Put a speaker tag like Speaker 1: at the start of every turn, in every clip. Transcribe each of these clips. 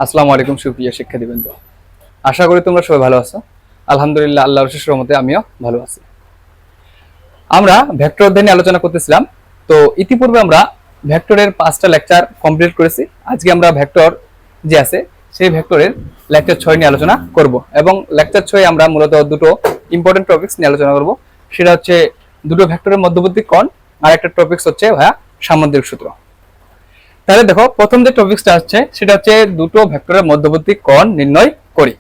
Speaker 1: আসসালামু আলাইকুম সুপ্রিয় শিক্ষার্থীবৃন্দ, আশা করি তোমরা সবাই ভালো আছো। আলহামদুলিল্লাহ, আল্লাহর অশেষ রহমতে আমিও ভালো আছি। আমরা ভেক্টর অধ্যায় নিয়ে আলোচনা করতেছিলাম। তো ইতিপূর্বে আমরা ভেক্টরের 5টা লেকচার কমপ্লিট করেছি। আজকে আমরা ভেক্টর যে আছে সেই ভেক্টরের লেকচার 6 নিয়ে আলোচনা করব এবং লেকচার 6 আমরা মূলত দুটো ইম্পর্টেন্ট টপিকস নিয়ে আলোচনা করব। সেটা হচ্ছে দুটো ভেক্টরের মধ্যবর্তী কোণ, আর একটা টপিকস হচ্ছে সামুদ্রিক সূত্র। তাহলে দেখো, প্রথম যে টপিকসটা হচ্ছে সেটা হচ্ছে দুটো ভেক্টরের মধ্যবর্তী কোণ নির্ণয় করি।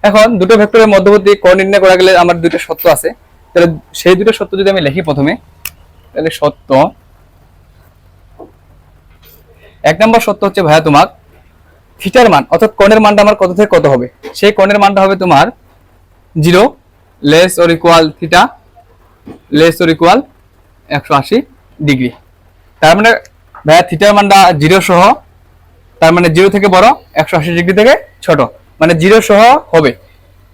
Speaker 1: এখন দুটো ভেক্টরের মধ্যবর্তী কোণ নির্ণয় করা গেলে আমার দুটো সত্য আছে। তাহলে সেই দুটো সত্য যদি আমি লিখি প্রথমে, তাহলে সত্য এক নম্বর সত্য হচ্ছে তোমার থিটার মান অর্থাৎ কোণের মানটা আমার কত থেকে কত হবে, সেই কোণের মানটা হবে তোমার 0 less or equal theta less or equal 180 degree. তার মানে থিটার মানটা 0 সহ, তার মানে 0 থেকে বড়, 180 ডিগ্রি থেকে ছোট, মানে 0 সহ হবে,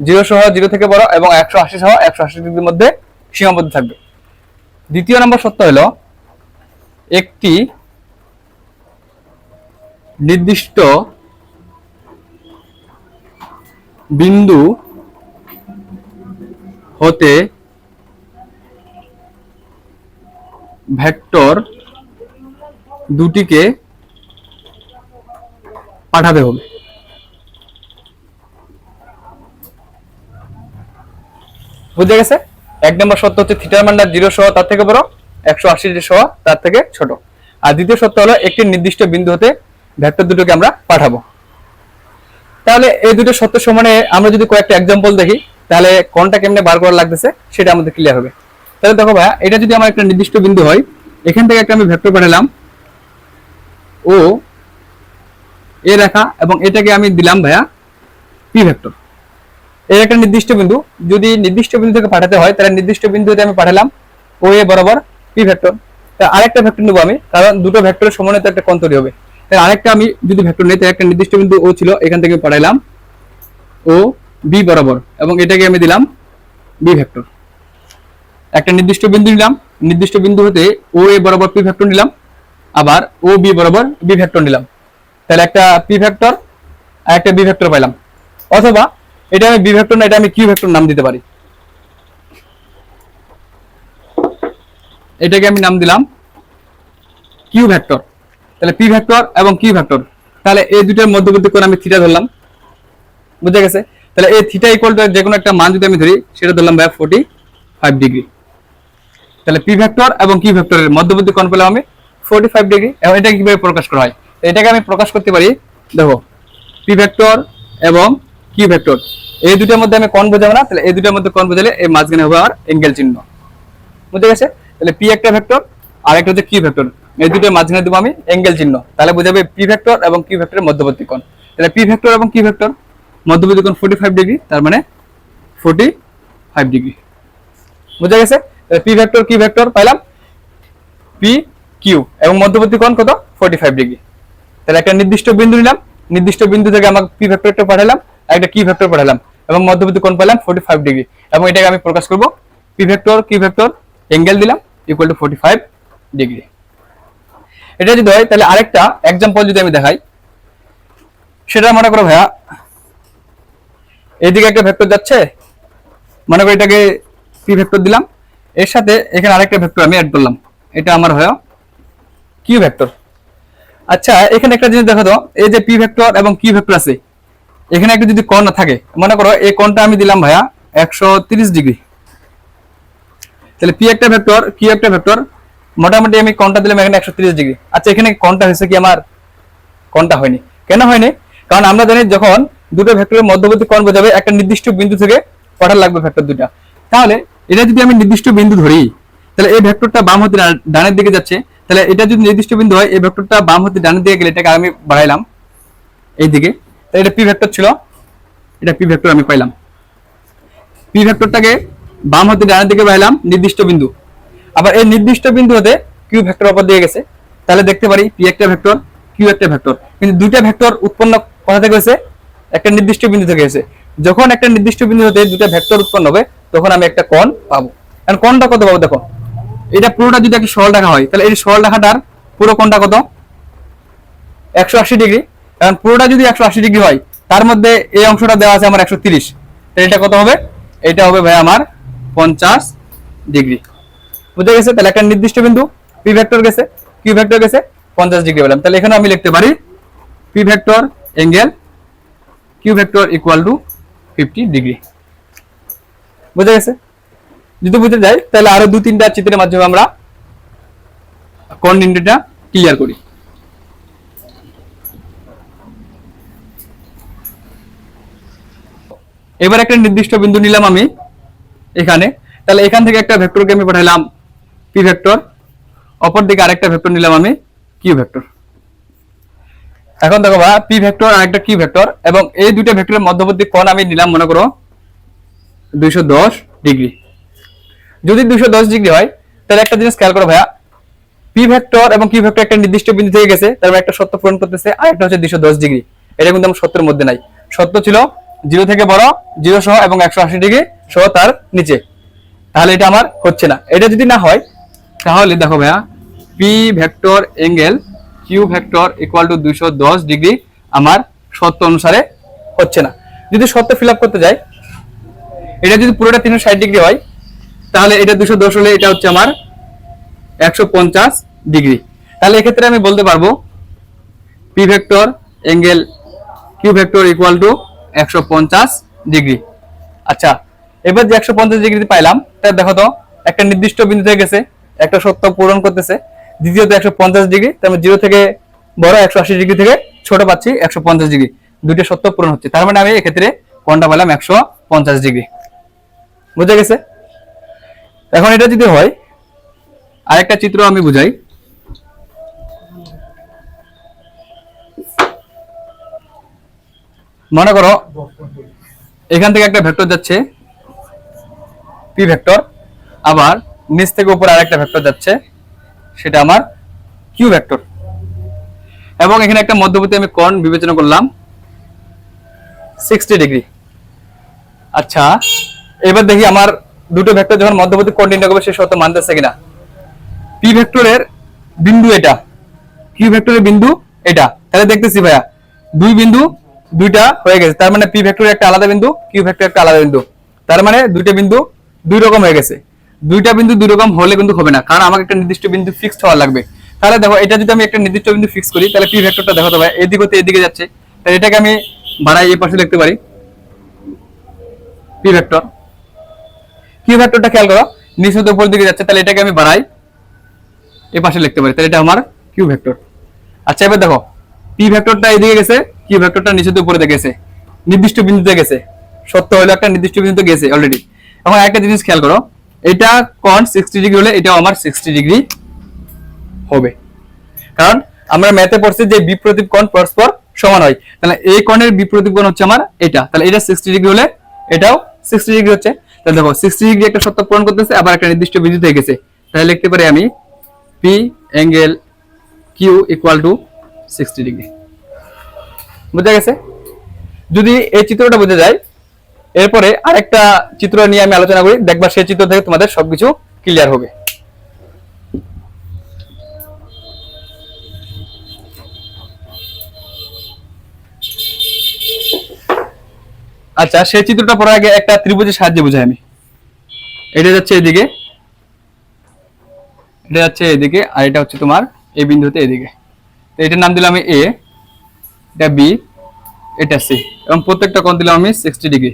Speaker 1: 0 সহ 0 থেকে বড় এবং 180 সহ 180 ডিগ্রির মধ্যে সীমাবদ্ধ থাকবে। দ্বিতীয় নম্বর সত্য হলো একটি নির্দিষ্ট বিন্দু হতে ভেক্টর দুটিকে পাঠাতে হবে। বুঝে গেছে? এক নম্বর সত্য হচ্ছে থিটার মানটা 0 সহ তার থেকে বড়, 180 সহ তার থেকে ছোট। আর দ্বিতীয় সত্য হলো একটি নির্দিষ্ট বিন্দু হতে ভেক্টর দুটোকে আমরা পাঠাবো। তাহলে এই দুটো সত্য সমানে আমরা যদি কয়েকটা এক্সাম্পল দেখি, তাহলে কোনটা কেমনে বার করা লাগতেছে সেটা আমাদের ক্লিয়ার হবে। তাহলে দেখো এটা যদি আমার একটা নির্দিষ্ট বিন্দু হয়, এখান থেকে একটা আমি ভেক্টর পাঠালাম ও এ রেখা, এবং এটাকে আমি দিলাম পি ভেক্টর। এর একটা নির্দিষ্ট বিন্দু, যদি নির্দিষ্ট বিন্দু থেকে পাঠাতে হয় তাহলে নির্দিষ্ট বিন্দুতে আমি পাঠালাম ও এ বরাবর পি ভেক্টর। আরেকটা ভেক্টর নেবো আমি, কারণ দুটো ভেক্টরের সমন্বয়ে একটা কোণ তৈরি হবে। তাহলে আরেকটা আমি যদি ভেক্টর নিই, তাহলে একটা নির্দিষ্ট বিন্দু ও ছিল, এখান থেকে পাঠাইলাম ও বি বরাবর, এবং এটাকে আমি দিলাম বি ভেক্টর। একটা নির্দিষ্ট বিন্দু নিলাম, নির্দিষ্ট বিন্দু হতে ও এ বরাবর পি ভেক্টর নিলাম, আবার ও বি বরাবর বি ভেক্টর নিলাম। তাহলে একটা পি ভেক্টর আর একটা বি ভেক্টর পাইলাম। অথবা এটা আমি বি ভেক্টর না, এটা আমি কিউ ভেক্টর নাম দিতে পারি। এটাকে আমি নাম দিলাম কিউ ভেক্টর। তাহলে পি ভেক্টর এবং কিউ ভেক্টর, তাহলে এই দুটোর মধ্যবর্তী কোণ আমি থিটা ধরলাম। বুঝে গেছে? তাহলে এই থিটা ইকুয়াল টু যে কোনো একটা মান যদি আমি ধরি, সেটা ধরলাম 45 ডিগ্রি। তাহলে পি ভেক্টর এবং কিউ ভেক্টরের মধ্যবর্তী কোণ পেলাম আমি 45 ডিগ্রি। এবং এটা কিভাবে প্রকাশ করা হয়, এটাকে আমি প্রকাশ করতে পারি, দেখো পি ভেক্টর এবং কিউ ভেক্টর এই দুটোর মধ্যে আমি কোণ বোঝাবো না, তাহলে এই দুটোর মধ্যে কোণ বোঝালে এই মাঝখানে হবে আমার অ্যাঙ্গেল চিহ্ন। বুঝে গেছে? তাহলে পি একটা ভেক্টর আর একটা হচ্ছে কিউ ভেক্টর, এই দুটোর মাঝখানে দেবো আমি অ্যাঙ্গেল চিহ্ন, তাহলে বোঝাবে পি ভেক্টর এবং কিউ ভেক্টরের মধ্যবর্তী কোণ। তাহলে পি ভেক্টর এবং কিউ ভেক্টর মধ্যবর্তী কোণ 45 ডিগ্রি, তার মানে 45 ডিগ্রি। বুঝে গেছে? পি ভেক্টর কিউ ভেক্টর পাইলাম পি কিউ, এবং মধ্যবর্তী কোণ কত? 45 ডিগ্রি। তাহলে একটা নির্দিষ্ট বিন্দু নিলাম, নির্দিষ্ট বিন্দু থেকে আমাকে পি ভেক্টরটা পাঠালাম আর একটা কিউ ভেক্টর পাঠালাম, এবং মধ্যবর্তী কোণ পেলাম 45 ডিগ্রি। এবং এটাকে আমি প্রকাশ করব P vector Q vector angle দিলাম ইকুয়াল টু 45 ডিগ্রি। এটা যদি হয়, তাহলে আরেকটা এক্সাম্পল যদি আমি দেখাই, সেটা মনে করো এইদিকে একটা ভেক্টর যাচ্ছে, মনে করি এটাকে পি ভেক্টর দিলাম, এর সাথে এখানে আরেকটা ভেক্টর আমি অ্যাড করলাম, এটা আমার কিউ ভেক্টর। আচ্ছা, এখানে একটা জিনিস দেখো তো, এই যে পি ভেক্টর এবং কিউ ভেক্টর আছে, এখানে একটা যদি কোণ না থাকে, মনে করো এই কোণটা আমি দিলাম 130 ডিগ্রি। তাহলে পি একটা ভেক্টর কিউ একটা ভেক্টর, মোটামুটি আমি কোণটা দিলাম এখানে 130 ডিগ্রি। আচ্ছা, এখানে কোণটা হয়েছে কি? আমার কোণটা হয়নি। কেন হয়নি? কারণ আমরা জানি যখন দুটো ভেক্টরের মধ্যবর্তী কোণ বোঝাবে একটা নির্দিষ্ট বিন্দু থেকে পাঠার লাগবে ভেক্টর দুটা। তাহলে এটা যদি আমি নির্দিষ্ট বিন্দু ধরি, তাহলে এই ভেক্টরটা বাম হতে ডানের দিকে যাচ্ছে, তাহলে এটা যদি নির্দিষ্ট বিন্দু হয়, এই ভেক্টরটা বাম হতে ডানের দিকে গেলে এটাকে আমি বাড়াইলাম এই দিকে, তাহলে এটা পি ভেক্টর ছিল, এটা পি ভেক্টর আমি পাইলাম। পি ভেক্টরটাকে বাম হতে ডানের দিকে বাড়াইলাম নির্দিষ্ট বিন্দু, আবার এই নির্দিষ্ট বিন্দু হতে কিউ ভেক্টর অপর দিয়ে গেছে, তাহলে দেখতে পারি পি একটা ভেক্টর কিউ একটা ভেক্টর, কিন্তু দুইটা ভেক্টর উৎপন্ন কোথা থেকে হয়েছে? একটা নির্দিষ্ট বিন্দু থেকে হয়েছে। যখন একটা নির্দিষ্ট বিন্দু হতে দুটা ভেক্টর উৎপন্ন হবে, তখন আমি একটা কোণ পাবো। কারণ কোণটা কত পাবো? দেখো, এটা পুরোটা যদি একটা সরল রেখা হয়, তাহলে এই সরল রেখাটার পুরো কোণটা কত? 180 ডিগ্রি। কারণ পুরোটা যদি 180 ডিগ্রি হয়, তার মধ্যে এই অংশটা দেওয়া আছে আমার 130, এটা কত হবে? এটা হবে ভাই আমার 50 ডিগ্রি। বুঝে গেছে? তাহলে একটা নির্দিষ্ট বিন্দু পি ভেক্টর গেছে, কিউ ভেক্টর গেছে, 50 ডিগ্রি পেলাম। তাহলে এখানে আমি লিখতে পারি P vector angle Q vector equal to 50 degree. বুঝে গেছে? যদি বুঝে যায় তাহলে আরো 2-3টা চিত্রের মাধ্যমে আমরা কোণ নির্ণয়টা ক্লিয়ার করি। এবার একটা নির্দিষ্ট বিন্দু নিলাম আমি এখানে, তাহলে এখান থেকে একটা ভেক্টরকে আমি পাঠাইলাম পি ভেক্টর, অপর দিকে আরেকটা ভেক্টর নিলাম আমি কিউ ভেক্টর। এখন দেখো ভাই পি ভেক্টর আর একটা কিউ ভেক্টর, এবং এই দুইটা ভেক্টরের মধ্যবর্তী কোণ আমি নিলাম মনে করো 210 ডিগ্রি। যদি 210 ডিগ্রি হয় তাহলে একটা জিনিস খেয়াল করো ভাইয়া, পি ভেক্টর এবং কিউ ভেক্টর একটা নির্দিষ্ট বিন্দু থেকে গেছে, তার মানে একটা সত্য পূরণ করতেছে, আর একটা হচ্ছে 210 ডিগ্রি। এটা কিন্তু আমার সত্যের মধ্যে নাই, সত্য ছিল 0 থেকে বড়, 0 সহ এবং 180 ডিগ্রি সহ তার নিচে, তাহলে এটা আমার হচ্ছে না। এটা যদি না হয় তাহলে দেখো ভাইয়া P vector angle Q vector equal to 210 degree আমার সত্য অনুসারে হচ্ছে না। যদি সত্য ফিল আপ করতে যাই, এটা যদি পুরোটা 360 ডিগ্রি হয় তাহলে এটা 210 হলে এটা হচ্ছে আমার 150 ডিগ্রি। তাহলে এক্ষেত্রে আমি বলতে পারবো P vector angle Q vector equal to 150 degree. আচ্ছা, এবার যে 150 ডিগ্রি পাইলাম, তাহলে দেখো তো একটা নির্দিষ্ট বিন্দু থেকে গেছে, একটা সত্য পূরণ করতেছে, দ্বিতীয়ত 150 ডিগ্রি, তার মানে 0 থেকে বড়, 180 ডিগ্রি থেকে ছোট পাচ্ছি 150 ডিগ্রি, দুইটা সত্য পূরণ হচ্ছে, তার মানে আমি এক্ষেত্রে কোণটা পেলাম 150 ডিগ্রি। বুঝে গেছে? এখন এটা যদি হয়, আরেকটা চিত্র আমি বুঝাই। মনে করো এখান থেকে একটা ভেক্টর যাচ্ছে পি ভেক্টর, আবার নিচ থেকে উপরে আরেকটা ভেক্টর যাচ্ছে, সেটা আমার কিউ ভেক্টর, এবং এখানে একটা মধ্যবর্তী আমি কোণ বিবেচনা করলাম 60 ডিগ্রি। আচ্ছা, এবার দেখি আমার দুটো ভেক্টর যখন মধ্যবর্তী কোণ নির্ণয় করবে সে সত্য মানতেছে কিনা। পি ভেক্টরের বিন্দু এটা, কিউ ভেক্টরের বিন্দু এটা, তাহলে দেখতেছি ভাইয়া দুই বিন্দু দুইটা হয়ে গেছে, তার মানে পি ভেক্টরের একটা আলাদা বিন্দু, কিউ ভেক্টরের একটা আলাদা বিন্দু, তার মানে দুইটা বিন্দু দুই রকম হয়ে গেছে। দুইটা বিন্দু দুই রকম হলে কিন্তু হবে না, কারণ আমাকে একটা নির্দিষ্ট বিন্দু ফিক্সড হওয়া লাগবে। তাহলে দেখো এটা যদি আমি একটা নির্দিষ্ট বিন্দু ফিক্স করি, তাহলে পি ভেক্টরটা দেখো তো ভাই এদিক হতে এদিকে যাচ্ছে, তাহলে এটাকে আমি বাড়াই এই পাশে লিখতে পারি পি ভেক্টর। কিউ ভেক্টরটা খেয়াল করো নিচ হতে উপর দিকে যাচ্ছে, তাহলে এটাকে আমি বাড়াই এই পাশে লিখতে পারি, তাহলে এটা আমার কিউ ভেক্টর। আচ্ছা, এবার দেখো পি ভেক্টরটা এদিকে গেছে, কিউ ভেক্টরটা নিচে উপরে গেছে, নির্দিষ্ট বিন্দুতে গেছে, সত্য হলো একটা নির্দিষ্ট বিন্দুতে গেছে অলরেডি। এখন একটা জিনিস খেয়াল করো, এটা কোণ 60 ডিগ্রি হলে এটাও আমার 60 ডিগ্রি হবে, কারণ আমরা ম্যাথে পড়ছি যে বিপরীত কোণ পরস্পর সমান হয়, তাহলে এই কোণের বিপরীত কোণ হচ্ছে আমার এটা, তাহলে এটা 60 ডিগ্রি হলে এটাও 60 ডিগ্রি হচ্ছে। তাহলে দেখো 60 ডিগ্রি একটা সত্য পূরণ করতেছে, আবার একটা নির্দিষ্ট বিন্দুতে গেছে, তাহলে লিখতে পারি আমি P angle Q equal to 60 degree. বুঝা গেছে? যদি এই চিত্রটা বুঝে যায়, এরপরে আরেকটা চিত্র নিয়ে আমি আলোচনা করি, দেখবা সেই চিত্র থেকে তোমাদের সবকিছু ক্লিয়ার হবে। আচ্ছা, সেই চিত্রটা পড়ার আগে একটা ত্রিভুজের সাহায্যে বুঝাই আমি। এটা যাচ্ছে এদিকে, এটা যাচ্ছে এদিকে, আর এটা হচ্ছে তোমার এই বিন্দুতে এদিকে। তো এটার নাম দিলাম আমি এ, এটা বি, এটা সি, এবং প্রত্যেকটা কোণ দিলাম আমি 60 ডিগ্রি।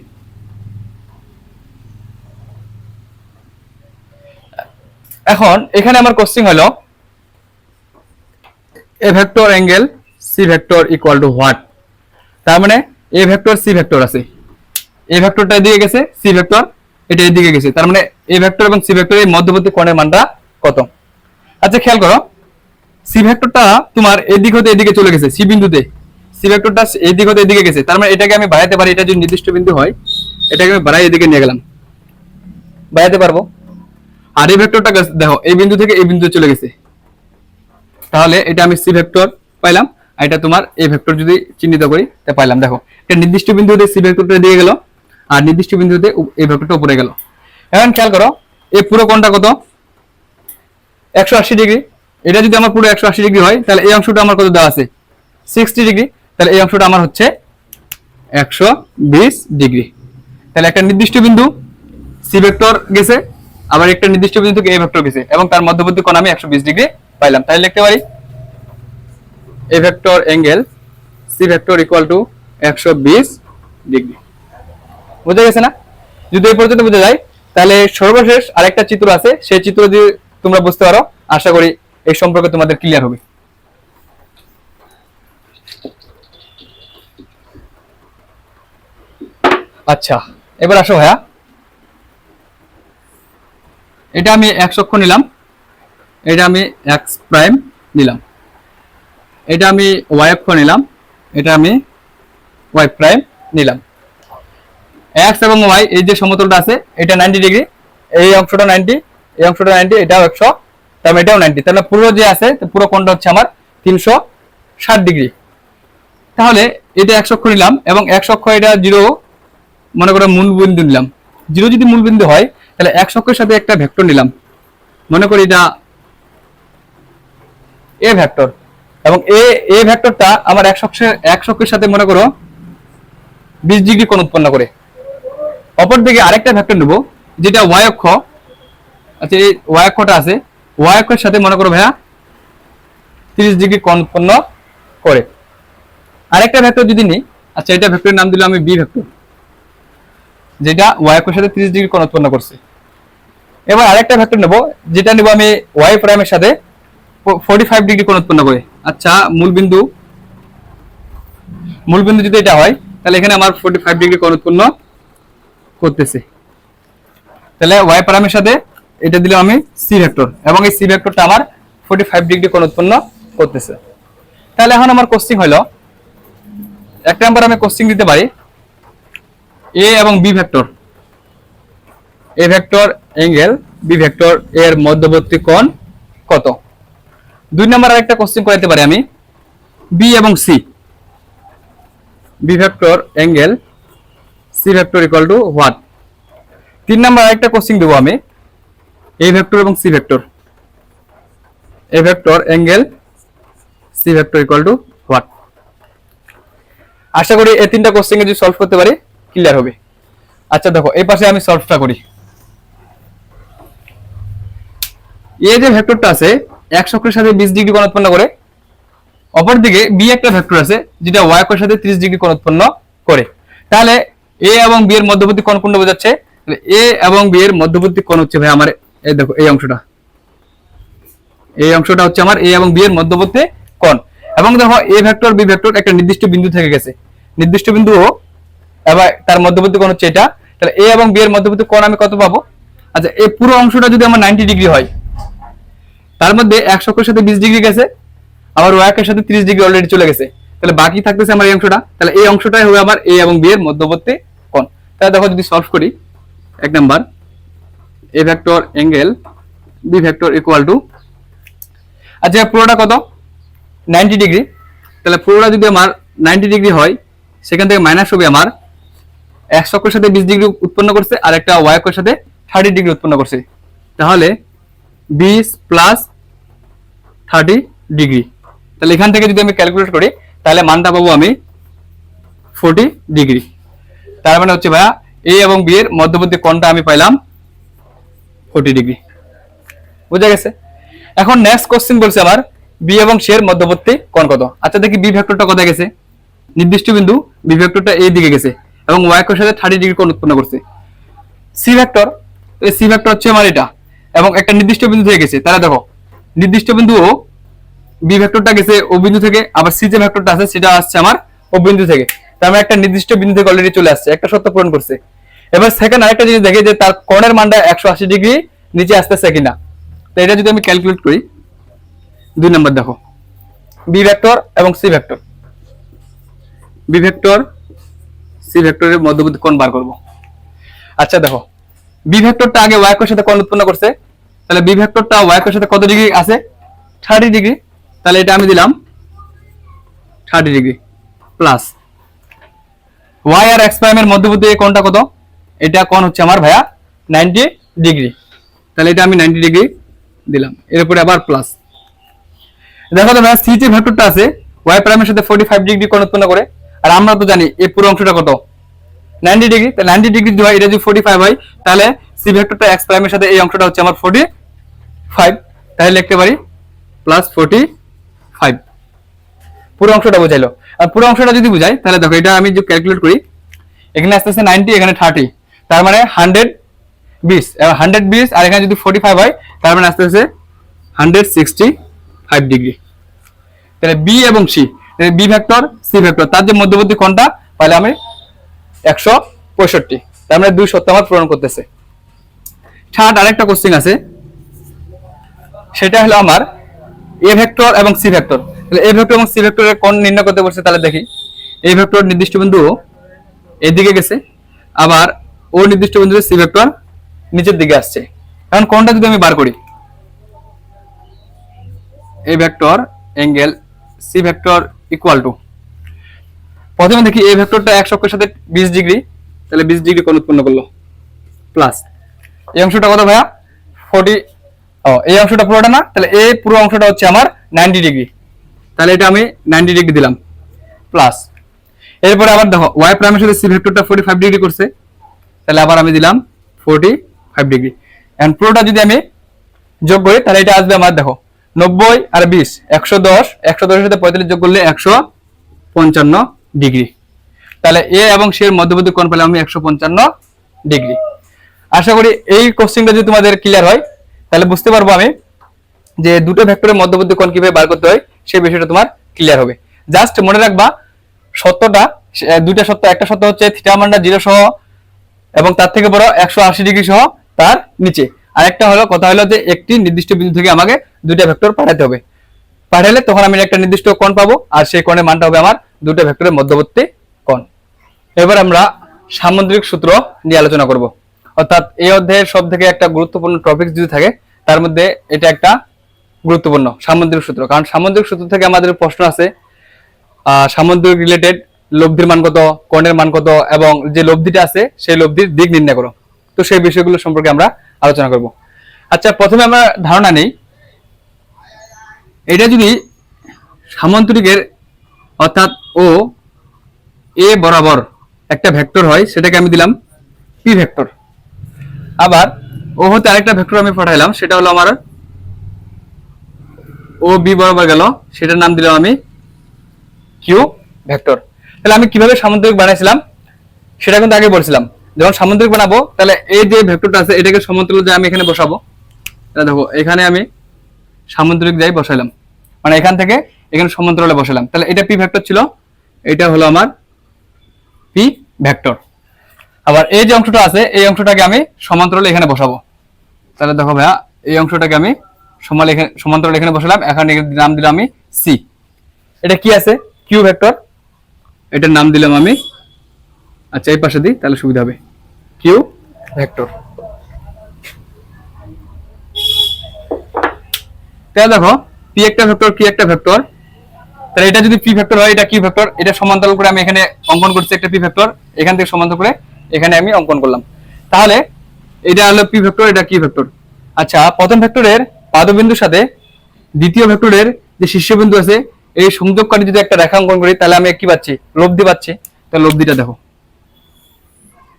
Speaker 1: এখন এখানে আমার কোশ্চেন হলো A vector angle C vector equal to what. তার মানে এ ভেক্টর সি ভেক্টর আছে, এ ভেক্টরটা এদিকে গেছে, সি ভেক্টর এটা এদিকে গেছে, তার মানে এ ভেক্টর এবং সি ভেক্টরের মধ্যবর্তী কোণের মানটা কত। আচ্ছা, খেয়াল করো সি ভেক্টরটা তোমার এদিক হতে এদিকে চলে গেছে, সি বিন্দুতে সি ভেক্টরটা এদিক হতে এদিকে গেছে, তার মানে এটাকে আমি বাড়াইতে পারি, এটা যদি নির্দিষ্ট বিন্দু হয় এটাকে আমি বাড়াই এদিকে নিয়ে গেলাম, বাড়াইতে পারবো। আর এই ভেক্টরটা দেখো এই বিন্দু থেকে এই বিন্দুতে চলে গেছে, তাহলে এটা আমি সি ভেক্টর পাইলাম, আর এটা তোমার এই ভেক্টর যদি চিহ্নিত করি তা পাইলাম। দেখো এটা নির্দিষ্ট বিন্দুতে সি ভেক্টরটা দিয়ে গেল, আর নির্দিষ্ট বিন্দুতে এই ভেক্টরটা উপরে গেল। এখন খেয়াল করো এই পুরো কোণটা কত, 180 ডিগ্রি। এটা যদি আমার পুরো 180 ডিগ্রি হয়, তাহলে এই অংশটা আমার কত দেওয়া আছে 60 ডিগ্রি, তাহলে এই অংশটা আমার হচ্ছে 120 ডিগ্রি। তাহলে একটা নির্দিষ্ট বিন্দু সি ভেক্টর গেছে, আবার একটা নির্দিষ্ট বিন্দু থেকে এ ভেক্টর গেছে, এবং তার মধ্যবর্তী কোণ আমি 120 ডিগ্রি পাইলাম। তাহলে লিখতে পারি A vector angle C vector equal to 120 degree. বুঝা গেছে না? যদি এই পর্যন্ত বুঝা যায়, তাহলে সর্বশেষ আরেকটা চিত্র আছে, সেই চিত্র যদি তোমরা বুঝতে পারো, আশা করি এই সম্পর্কে তোমাদের ক্লিয়ার হবে। আচ্ছা, এবার আসো ভাইয়া, এটা আমি x অক্ষ নিলাম, এটা আমি x প্রাইম নিলাম, এটা আমি y অক্ষ নিলাম, এটা আমি y প্রাইম নিলাম। x এবং y এই যে সমতলটা আছে এটা 90 ডিগ্রি, এই অংশটা 90, এই অংশটা 90, এটাও 100, তার মানে এটাও 90, তাহলে পুরো যে আছে পুরো কোণটা হচ্ছে আমার 360 ডিগ্রি। তাহলে এটা x অক্ষ নিলাম, এবং x অক্ষ এটা 0 মনে করো মূল বিন্দু নিলাম। 0 যদি মূল বিন্দু হয়, তাহলে x অক্ষের সাথে একটা ভেক্টর নিলাম, মনে করি এটা a ভেক্টর, এবং a ভেক্টরটা আমার x অক্ষের সাথে মনে করো 20 ডিগ্রি কোণ উৎপন্ন করে। অপর দিকে আরেকটা ভেক্টর নেব যেটা y অক্ষ, আচ্ছা এই y অক্ষটা আছে, y অক্ষের সাথে মনে করো ভাইয়া 30 ডিগ্রি কোণ উৎপন্ন করে। আরেকটা ভেক্টর যদি নিই, আচ্ছা এটা ভেক্টরের নাম দিলাম আমি b ভেক্টর, যেটা y অক্ষের সাথে 30 ডিগ্রি কোণ উৎপন্ন করছে। এবার আরেকটা ভেক্টর নেব যেটা নেব আমি y প্রাইমের সাথে 45 ডিগ্রি কোণ উৎপন্ন করে। আচ্ছা মূল বিন্দু যদি এটা হয়, তাহলে এখানে আমার 45 ডিগ্রি কোণ উৎপন্ন করতেছে। তাহলে y প্রাইমের সাথে এটা দিলাম আমি c ভেক্টর, এবং এই c ভেক্টরটা আমার 45 ডিগ্রি কোণ উৎপন্ন করতেছে। তাহলে এখন আমার কোশ্চিন হলো, এক নাম্বার আমি কোশ্চিন দিতে পারি a এবং b vector, a vector angle b vector এর মধ্যবর্তী কোণ কত। 2 নাম্বার আরেকটা কোশ্চিন করাতে পারি আমি b এবং c, b vector angle c vector equal to what. 3 number আরেকটা কোশ্চিন দেবো আমি a ভেক্টর এবং c vector, a vector angle c vector equal to what. আশা করি এই 3টা কোশ্চেন যদি সলভ করতে পারি ক্লিয়ার হবে। আচ্ছা দেখো এই পাশে আমি সলভটা করি। এই যে ভেক্টরটা আছে x অক্ষের সাথে 20 ডিগ্রি কোণ উৎপন্ন করে, অপর দিকে b একটা ভেক্টর আছে যেটা y অক্ষের সাথে 30 ডিগ্রি কোণ উৎপন্ন করে। তাহলে a এবং b এর মধ্যবর্তী কোণ কোনটা বোঝাচ্ছে? a এবং b এর মধ্যবর্তী কোণ হচ্ছে ভাই আমার এই দেখো এই অংশটা হচ্ছে আমার a এবং b এর মধ্যবর্তী কোণ। এবং দেখো a ভেক্টর b ভেক্টর একটা নির্দিষ্ট বিন্দু থেকে গেছে, নির্দিষ্ট বিন্দু ও, এবার তার মধ্যবর্তী কোণ হচ্ছে এটা। তাহলে a এবং b এর মধ্যবর্তী কোণ আমি কত পাবো? আচ্ছা এই পুরো অংশটা যদি আমার 90 ডিগ্রি হয়, তার মধ্যে x অক্ষের সাথে 20 ডিগ্রি গেছে, আবার y অক্ষের সাথে 30 ডিগ্রি অলরেডি চলে গেছে, তাহলে বাকি থাকতেছে আমার এই অংশটা। তাহলে এই অংশটাই হবে আমার a এবং b এর মধ্যবর্তী কোণ। তাহলে দেখো যদি সলভ করি, এক number a vector angle b vector equal two, আচ্ছা পুরোটা কত? 90 ডিগ্রি। তাহলে পুরোটা যদি আমার 90 ডিগ্রি হয়, সেখান থেকে মাইনাস হবে আমার x অক্ষের সাথে 20 ডিগ্রি উৎপন্ন করছে, আর একটা y অক্ষের সাথে 30 ডিগ্রি উৎপন্ন করছে। তাহলে 20 প্লাস 30 ডিগ্রি। তাহলে এখান থেকে যদি আমি ক্যালকুলেট করি, তাহলে মানটা পাবো আমি 40 ডিগ্রি। তার মানে হচ্ছে ভাইয়া a এবং b এর মধ্যবর্তী কোণটা আমি পাইলাম 40 ডিগ্রি। বুঝা গেছে? এখন নেক্সট কোশ্চেন বলছে আমার b এবং c এর মধ্যবর্তী কোণ কত। আচ্ছা দেখি b ভেক্টরটা কোথায় গেছে, নির্দিষ্ট বিন্দু b ভেক্টরটা এই দিকে গেছে এবং y অক্ষের সাথে 30 ডিগ্রি কোণ উৎপন্ন করছে। c ভেক্টর, এই c ভেক্টর হচ্ছে আমার এটা, এবং একটা নির্দিষ্ট বিন্দু থেকে গেছে। তাহলে দেখো নির্দিষ্ট বিন্দু ও, b ভেক্টরটা গেছে ও বিন্দু থেকে, আবার c যে ভেক্টরটা আছে সেটা আসছে আমার ও বিন্দু থেকে। তার মানে একটা নির্দিষ্ট বিন্দু থেকে অলরেডি চলে আসছে, একটা শর্ত পূরণ করছে। এবার সেকেন্ড আরেকটা জিনিস দেখে যে তার কোণের মানটা 180 ডিগ্রি নিচে আসতেছে কিনা। তো এটা যদি আমি ক্যালকুলেট করি, 2 নাম্বার দেখো b ভেক্টর এবং c vector, b vector c ভেক্টরের মধ্যবর্তী কোণ বার করব। আচ্ছা দেখো b ভেক্টরটা আগে y অক্ষের সাথে কোণ উৎপন্ন করছে, তাহলে b ভেক্টরটা y অক্ষের সাথে কত ডিগ্রি আছে? 30 ডিগ্রি। তাহলে এটা আমি দিলাম 30 ডিগ্রি প্লাস y আর x প্রাইমের মধ্যবর্তী কোণটা কত? এটা কোণ হচ্ছে আমার ভাইয়া 90 ডিগ্রি। তাহলে এটা আমি 90 ডিগ্রি দিলাম, এর উপরে আবার প্লাস। দেখো তো ভাইয়া c যে ভেক্টরটা আছে ওয়াই প্রাইমের সাথে 45 ডিগ্রি কোণ উৎপন্ন করে। আর আমরা তো জানি এই পুরো অংশটা কত 90 ডিগ্রি, তাহলে 90 ডিগ্রি যদি হয় এটা যদি 45 হয় তাহলে সি ভেক্টরটা এক্স প্রাইমের সাথে এই অংশটা হচ্ছে আমার 45, তাহলে লিখতে পারি +45। পুরো অংশটা বোঝাইলো। আর পুরো অংশটা যদি বুঝাই তাহলে দেখো এটা আমি যদি ক্যালকুলেট করি, এখানে আসতেছে 90, এখানে 30, তার মানে 120, এবং 120 আর এখানে যদি 45 হয় তার মানে আসতেছে 165 ডিগ্রি। তাহলে বি এবং C, B vector C vector তার যে মধ্যবর্তী কোণটা তাহলে আমি 165, তার মানে 2 সত্য আমার পূরণ করতেছে। থার্ড আরেকটা কোশ্চেন আছে, সেটা হলো আমার এ ভেক্টর এবং সি ভেক্টর। তাহলে এ ভেক্টর এবং সি ভেক্টরের কোণ নির্ণয় করতে বলছে, তাহলে দেখি এ ভেক্টর নির্দিষ্ট বিন্দু এদিকে গেছে, আবার ও নির্দিষ্ট বিন্দু সি ভেক্টর নিচের দিকে আসছে। এখন কোণটা যদি আমি বার করি, A vector angle C vector equal to, প্রথমে দেখি এ ভেক্টরটা এক অক্ষের সাথে 20 ডিগ্রি, তাহলে 20 ডিগ্রি কোণ উৎপন্ন করলো, প্লাস এই অংশটা কত ভাইয়া 40, এই অংশটা পুরোটা না, তাহলে এই পুরো অংশটা হচ্ছে আমার 90 ডিগ্রি, তাহলে এটা আমি 90 ডিগ্রি দিলাম, প্লাস এরপরে আবার দেখো ওয়াই প্রাইমের সাথে সি ভেক্টরটা 45 ডিগ্রি করছে, তাহলে আবার আমি দিলাম 45 ডিগ্রি। এন্ড পুরোটা যদি আমি যোগ করি তাহলে এটা আসবে আমার দেখো 90 আর 20 110, 110 এর সাথে 45 যোগ করলে 155 ডিগ্রি। তাহলে এ এবং সি এর মধ্যবর্তী কোণ পেলাম আমি 155 ডিগ্রি। আশা করি এই কোশ্চেনটা যদি তোমাদের ক্লিয়ার হয় তাহলে বুঝতে পারবো আমি যে দুটো ভেক্টরের মধ্যবর্তী কোণ কিভাবে বার করতে হয়, সেই বিষয়টা তোমার ক্লিয়ার হবে। জাস্ট মনে রাখবা সত্যটা, দুইটা সত্য, একটা সত্য হচ্ছে থিটা মানটা 0 সহ এবং তার থেকে বড় 180 ডিগ্রি সহ তার নিচে, আর একটা হলো কথা হলো যে একটি নির্দিষ্ট বিন্দু থেকে আমাকে দুইটা ভেক্টর পাঠাতে হবে, পাঠালে তখন আমি একটা নির্দিষ্ট কোণ পাবো, আর সেই কোণের মানটা হবে আমার দুটো ভেক্টরের মধ্যবর্তী কোণ। এবার আমরা সামুদ্রিক সূত্র নিয়ে আলোচনা করব, অর্থাৎ এই অধ্যায়ের সব থেকে একটা গুরুত্বপূর্ণ টপিক যদি থাকে তার মধ্যে এটা একটা গুরুত্বপূর্ণ সামুদ্রিক সূত্র। কারণ সামুদ্রিক সূত্র থেকে আমাদের প্রশ্ন আছে সামুদ্রিক রিলেটেড লব্ধির মান কত, কোণের মান কত, এবং যে লব্ধিটা আছে সেই লব্ধির দিক নির্ণয় করো। তো সেই বিষয়গুলো সম্পর্কে আমরা আলোচনা করব। আচ্ছা, প্রথমে আমরা ধারণা নেই, এটা যদি সামান্তরিকের অর্থাৎ ও এ বরাবর একটা ভেক্টর হয়, সেটাকে আমি দিলাম পি ভেক্টর। আবার ও হতে আরেকটা ভেক্টর আমি পাঠাইলাম, সেটা হলো আমার ও বি বরাবর গেল, সেটার নাম দিলাম আমি কিউ ভেক্টর। তাহলে আমি কিভাবে সামুদ্রিক বানাইছিলাম সেটা কিন্তু আগে বলছিলাম। যখন সামুদ্রিক বানাবো তাহলে এই যে ভেক্টরটা আছে এটাকে সমান্তরাল যে আমি এখানে বসাবো, দেখো এখানে আমি সামুদ্রিক যাই বসাইলাম, মানে এখান থেকে এখানে সমান্তরালে বসালাম, তাহলে এটা পি ভেক্টর ছিল, এটা হলো আমার পি ভেক্টর। আবার এই যে অংশটা আছে এই অংশটাকে আমি সমান্তরালে এখানে বসাবো, তাহলে দেখো ভাইয়া এই অংশটাকে আমি সমান্তরালে এখানে বসালাম, এখানে নাম দিলাম আমি সি। এটা কি আছে কিউ ভেক্টর, এটার নাম দিলাম আমি, আচ্ছা এই পাশে দিই তাহলে সুবিধা হবে, কিউ ভেক্টর। তাহলে দেখো পি একটা ভেক্টর কি একটা ভেক্টর, তাহলে এটা যদি পি ভেক্টর হয় এটা কিউ ভেক্টর, এটা সমান্তরাল করে আমি এখানে অঙ্কন করছি একটা পি ভেক্টর, এখান থেকে সমান্তরাল করে এখানে আমি অঙ্কন করলাম, তাহলে এটা হলো পি ভেক্টর, এটা কিউ ভেক্টর। আচ্ছা, প্রথম ভেক্টরের পাদবিন্দুর সাথে দ্বিতীয় ভেক্টরের যে শীর্ষবিন্দু আছে এই সংযোগকারী যদি একটা রেখা অঙ্কন করি তাহলে আমি কি পাচ্ছি, লব্ধি পাচ্ছি। তাহলে লব্ধিটা দেখো,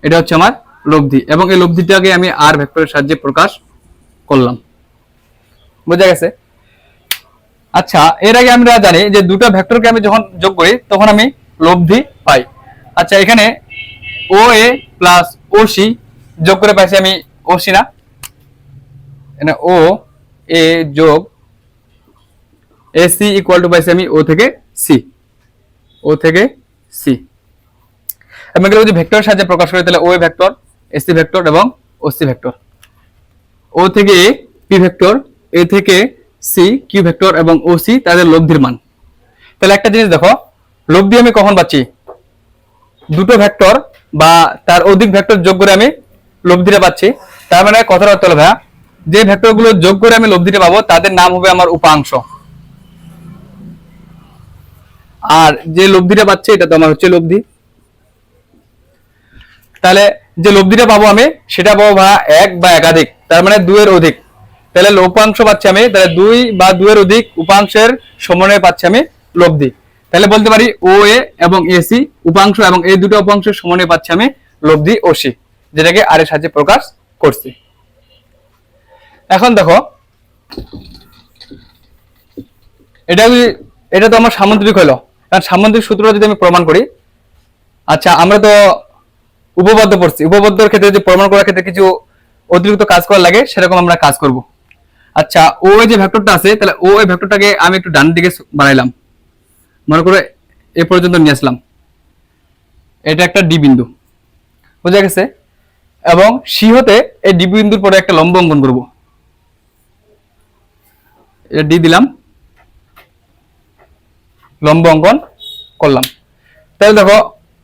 Speaker 1: এটা হচ্ছে আমার লব্ধি, এবং এই লব্ধিটাকে আমি আর ভেক্টরের সাহায্যে প্রকাশ করলাম। বোঝা গেছে? আচ্ছা, এর আগে আমরা জানি যে দুটো ভেক্টরকে আমি যখন যোগ করি তখন আমি লব্ধি পাই। আচ্ছা, এখানে ও এ প্লাস ও সি যোগ করে পাইছি আমি ও সি না, এখানে ও এ যোগ এ সি ইকুয়াল টু পাইছি আমি ও থেকে সি, ও থেকে সি। আমি এগুলো যদি ভেক্টরের সাহায্যে প্রকাশ করি তাহলে O A vector, A C vector এবং ও সি ভেক্টর, ও থেকে এ পি ভেক্টর, এ থেকে সি কিউ ভেক্টর এবং ও সি তাদের লব্ধির মান। তাহলে একটা জিনিস দেখো, লব্ধি আমি কখন পাচ্ছি, দুটো ভেক্টর বা তার অধিক ভেক্টর যোগ করে আমি লব্ধিটা পাচ্ছি। তার মানে কথার অর্থ হলো ভাইয়া যে ভেক্টরগুলো যোগ করে আমি লব্ধিটা পাবো তাদের নাম হবে আমার উপাংশ, আর যে লব্ধিটা পাচ্ছে এটা তো আমার হচ্ছে লব্ধি। তাহলে যে লব্ধিটা পাবো আমি সেটা পাবো ভাইয়া এক বা একাধিক, তার মানে দুইয়ের অধিক। তাহলে উপাংশ পাচ্ছি আমি, তাহলে দুই বা দুইয়ের অধিক উপাংশের সমন্বয়ে পাচ্ছি আমি লব্ধি। তাহলে বলতে পারি ও এ এবং এসি উপাংশ এবং এই দুটো উপাংশের সমানে পাচ্ছি আমি লব্ধি ওসি, যেটাকে আর এর সাহায্যে প্রকাশ করছি। এখন দেখো এটা তো আমার সামুদ্রিক হলো, কারণ সামুদ্রিক সূত্র যদি আমি প্রমাণ করি, আচ্ছা আমরা তো উপপাদ্য পড়ছি, উপপাদ্যর ক্ষেত্রে যে প্রমাণ করার ক্ষেত্রে কিছু অতিরিক্ত কাজ করা লাগে, সেরকম আমরা কাজ করব। আচ্ছা ও যে ভেক্টরটা আছে, তাহলে ও এই ভেক্টরটাকে আমি একটু ডান দিকে বাড়াইলাম, মনে করে এ পর্যন্ত নিয়ে আসলাম, এটা একটা ডি বিন্দু, বোঝা গেছে। এবং সি হতে এই ডি বিন্দুর পরে একটা লম্ব অঙ্কন করব, এটা ডি দিলাম, লম্ব অঙ্কন করলাম। তাহলে দেখো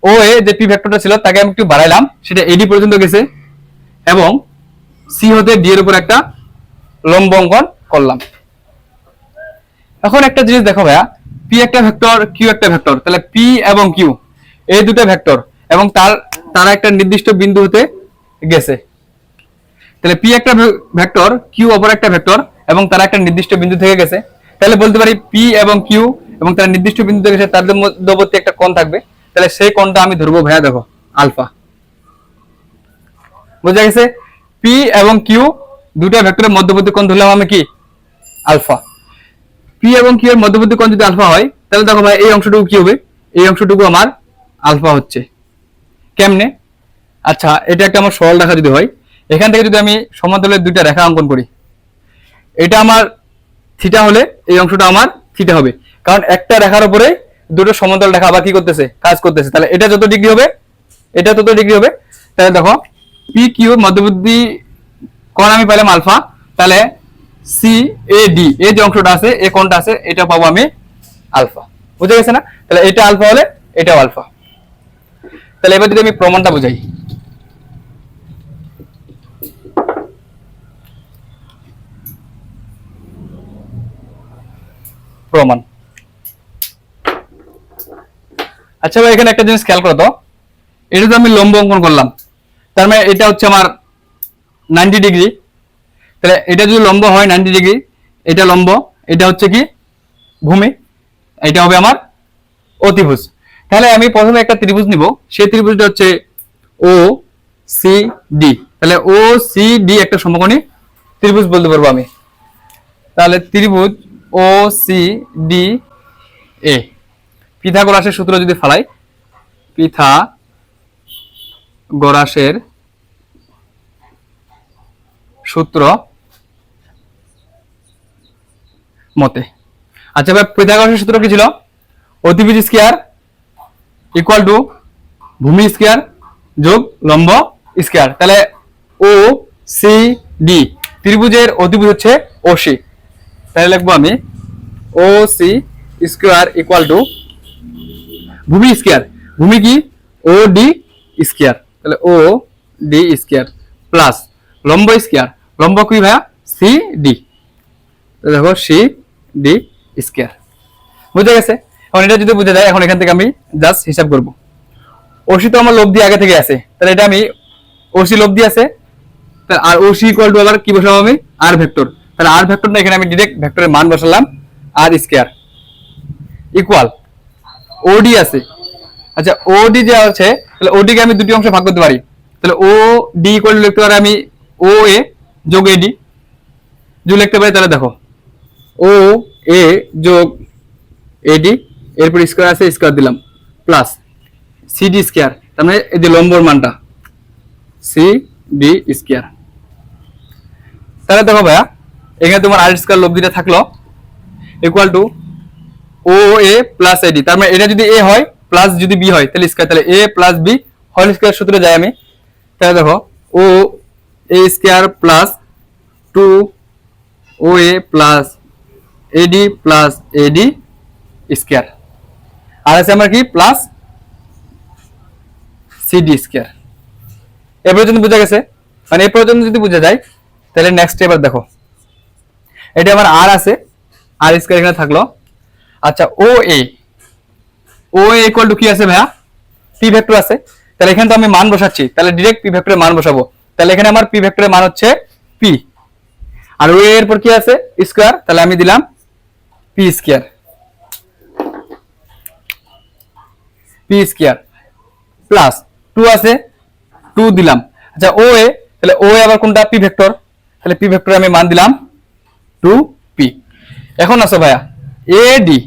Speaker 1: ও এ যে পি ভেক্টরটা ছিল তাকে আমি একটু বাড়াইলাম, সেটা এডি পর্যন্ত গেছে, এবং সি হতে ডি এর উপর একটা লম্ব অঙ্কন করলাম। এখন একটা জিনিস দেখো ভাইয়া, পি একটা ভেক্টর, কিউ একটা ভেক্টর, তাহলে পি এবং কিউ এই দুটো ভেক্টর এবং তারা একটা নির্দিষ্ট বিন্দু হতে গেছে। তাহলে পি একটা ভেক্টর, কিউ অপর একটা ভেক্টর এবং তারা একটা নির্দিষ্ট বিন্দু থেকে গেছে। তাহলে বলতে পারি পি এবং কিউ এবং তারা নির্দিষ্ট বিন্দু থেকে গেছে, তাদের মধ্যবর্তী একটা কোণ থাকবে। তাহলে সেই কোণটা আমি ধরবো ভাইয়া দেখো আলফা, বোঝা গেছে। পি এবং কিউ দুটো ভেক্টরের মধ্যবর্তী কোণ ধরলাম আমি কি আলফা। পি এবং কিউ এর মধ্যবর্তী কোণ যদি আলফা হয়, তাহলে দেখো ভাই এই অংশটুকু কি হবে, এই অংশটুকু আমার আলফা হচ্ছে। কেমনে? আচ্ছা এটা একটা আমার সরল রেখা যদি হয়, এখান থেকে যদি আমি সমান্তরালের দুইটা রেখা অঙ্কন করি, এটা আমার থিটা হলে এই অংশটা আমার থিটা হবে, কারণ একটা রেখার উপরে দুটো সমান্তরাল রেখা আবার কি করতেছে, কাজ করতেছে। তাহলে এটা যত ডিগ্রি হবে, এটা তত ডিগ্রি হবে। তাহলে দেখো পি কিউ মধ্যবর্তী কোণ আমি পাইলাম আলফা, তাহলে সি এ ডি এই যে অংশটা আছে, এই কোণটা আছে, এটা পাবো আমি আলফা, বুঝে গেছে না? তাহলে এটা আলফা হলে এটাও আলফা। তাহলে এবার যদি আমি প্রমাণটা বুঝাই, প্রমাণ। আচ্ছা ভাই এখানে একটা জিনিস খেয়াল করো তো, এটা তো আমি লম্ব অঙ্কন করলাম, তার মানে এটা হচ্ছে আমার 90 ডিগ্রি। তাহলে এটা যদি লম্ব হয় 90 ডিগ্রি, এটা লম্ব, এটা হচ্ছে কি ভূমি, এটা হবে আমার অতিভুজ। তাহলে আমি প্রথমে একটা ত্রিভুজ নিব, সেই ত্রিভুজটা হচ্ছে ও সি ডি। তাহলে ও সি ডি একটা সমকোণী ত্রিভুজ বলতে পারবো আমি। তাহলে ত্রিভুজ ও সি ডি এ, পিথাগোরাসের সূত্র যদি ফেলাই, পিথাগোরাসের সূত্র মতে। আচ্ছা ভাই পিথাগোরাসের সূত্র কি ছিল? অতিভুজ স্কয়ার ইকুয়াল টু ভূমি স্কয়ার যোগ লম্ব স্কয়ার। তাহলে ও সি ডি ত্রিভুজের অতিভুজ হচ্ছে ওসি, তাহলে লিখবো আমি ও সি স্কয়ার ইকুয়াল টু ভূমি স্কয়ার, ভূমি কি ও ডি স্কয়ার, তাহলে ও ডি স্কয়ার প্লাস লম্ব স্কয়ার, লম্ব কি ভাইয়া সি ডি, দেখো সি ডি স্কয়ার, বুঝে গেছে। এখন এটা যদি বুঝে যায়, এখন এখান থেকে আমি জাস্ট হিসাব করব। ওসি তো আমার লব্ধি আগে থেকে আছে, তাহলে এটা আমি ওসি লব্ধি আছে, আর ওসি ইকুয়াল টু আবার কি বসাবো আমি আর ভেক্টর, তাহলে আর ভেক্টর না, এখানে আমি ডাইরেক্ট ভেক্টরের মান বসালাম আর স্কয়ার ইকুয়াল ওডি আছে। আচ্ছা ওডি যে আছে, তাহলে ওডি কে আমি দুটি অংশে ভাগ করতে পারি, তাহলে ও ডি ইকুয়াল টু লিখতে পারি আমি ও এ যোগ এডি, যোগ লিখতে পারি। তাহলে দেখো ও এ যোগ এডি, এরপর স্কয়ার আছে, স্কয়ার দিলাম প্লাস সিডি স্কয়ার, তার মানে এই যে লম্বর মানটা সি ডি স্কয়ার। তাহলে দেখো ভাইয়া এখানে তোমার আর স্কয়ার লব্ধিটা থাকলো equal to O A plus AD, তার মানে এটা যদি এ হয় প্লাস যদি বি হয় তাহলে স্কয়ার, তাহলে এ প্লাস বি হোল স্কয়ার সূত্রে যাই আমি। তাহলে দেখো ও এ square plus 2 O A plus eddy plus AD square, আর আছে আমার কি প্লাস সিডি স্কয়ার। এ পর্যন্ত বোঝা গেছে? মানে এ পর্যন্ত যদি বোঝা যায়, তাহলে নেক্সট এবার দেখো এটা আমার আর আছে, আর স্কয়ার এখানে থাকলো। আচ্ছা ও এ ইকুয়াল টু কি আছে ভাইয়া, পি ভেক্টর আছে। তাহলে এখানে তো আমি মান বসাচ্ছি, তাহলে ডাইরেক্ট পি ভেক্টরের মান বসাবো। তাহলে এখানে আমার পি ভেক্টরের মান হচ্ছে পি, আর ও এর পর কি আছে স্কয়ার, তাহলে আমি দিলাম P square P square plus 2 আছে 2 দিলাম। আচ্ছা ও এ, তাহলে ও এ আবার কোনটা? পি ভেক্টর, তাহলে পি ভেক্টর আমি মান দিলাম 2p। এখন আসো ভাইয়া এডি,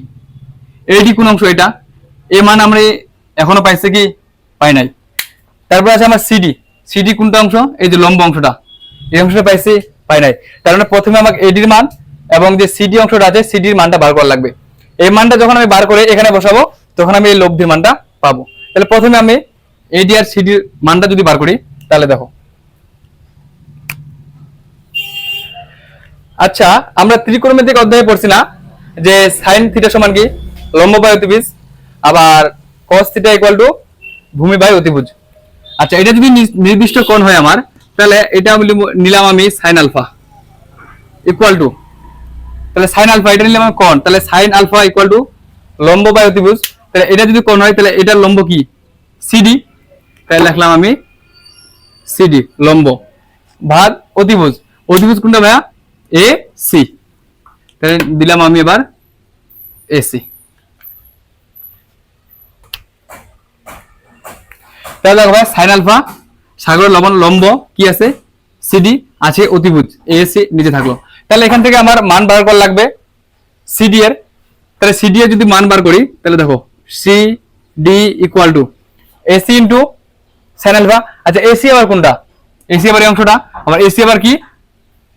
Speaker 1: এডি কোন অংশ? এটা এ মান আমরা এখনো পাইছে কি? পাই নাই। তারপর আছে আমার সিডি, সিডি কোনটা অংশ? এই যে লম্ব অংশটা, এই অংশটা পাইছি? পাই নাই। তার মানে প্রথমে আমাকে এডির মান এবং যে সিডি অংশটা আছে সিডির মানটা বার করা লাগবে। এই মানটা যখন আমি বার করে এখানে বসাবো তখন আমি এই লব্ধির মানটা পাবো। তাহলে প্রথমে আমি এডি আর সিডির মানটা যদি বার করি তাহলে দেখো, আচ্ছা আমরা ত্রিকোণমিতিক অধ্যায়ে পড়ছি না যে সাইন থিটা সমান কি? লম্ব বাই অতিভুজ, আবার কস থিটা ইকুয়াল টু ভূমি বাই অতিভুজ। আচ্ছা এটা যদি নির্দিষ্ট কোণ হয় আমার, তাহলে এটা নিলাম আমি সাইন আলফা ইকুয়াল টু, তাহলে সাইন আলফা এটা নিলাম কোণ, তাহলে সাইন আলফা ইকুয়াল টু লম্ব বাই অতিভুজ। তাহলে এটা যদি কোণ হয় তাহলে এটার লম্ব কি? সিডি, তাহলে লিখলাম আমি সিডি লম্ব ভাগ অতিভুজ, অতিভুজ কোনটা ভাইয়া? এ সি, তাহলে দিলাম আমি এবার এসি। তাহলে দেখো ভাই সাইন আলফা সাগরের লবণ লম্ব কি আছে? সিডি আছে, অতিভুজ এসি নিচে থাকলো। তাহলে এখান থেকে আমার মান বার করা লাগবে সিডি এর। তাহলে সিডি এর যদি মান বার করি তাহলে দেখো C D equal to AC into sine alpha. আচ্ছা এসি আবার কোনটা? এসি আবার এই অংশটা, আবার এসি আবার কি?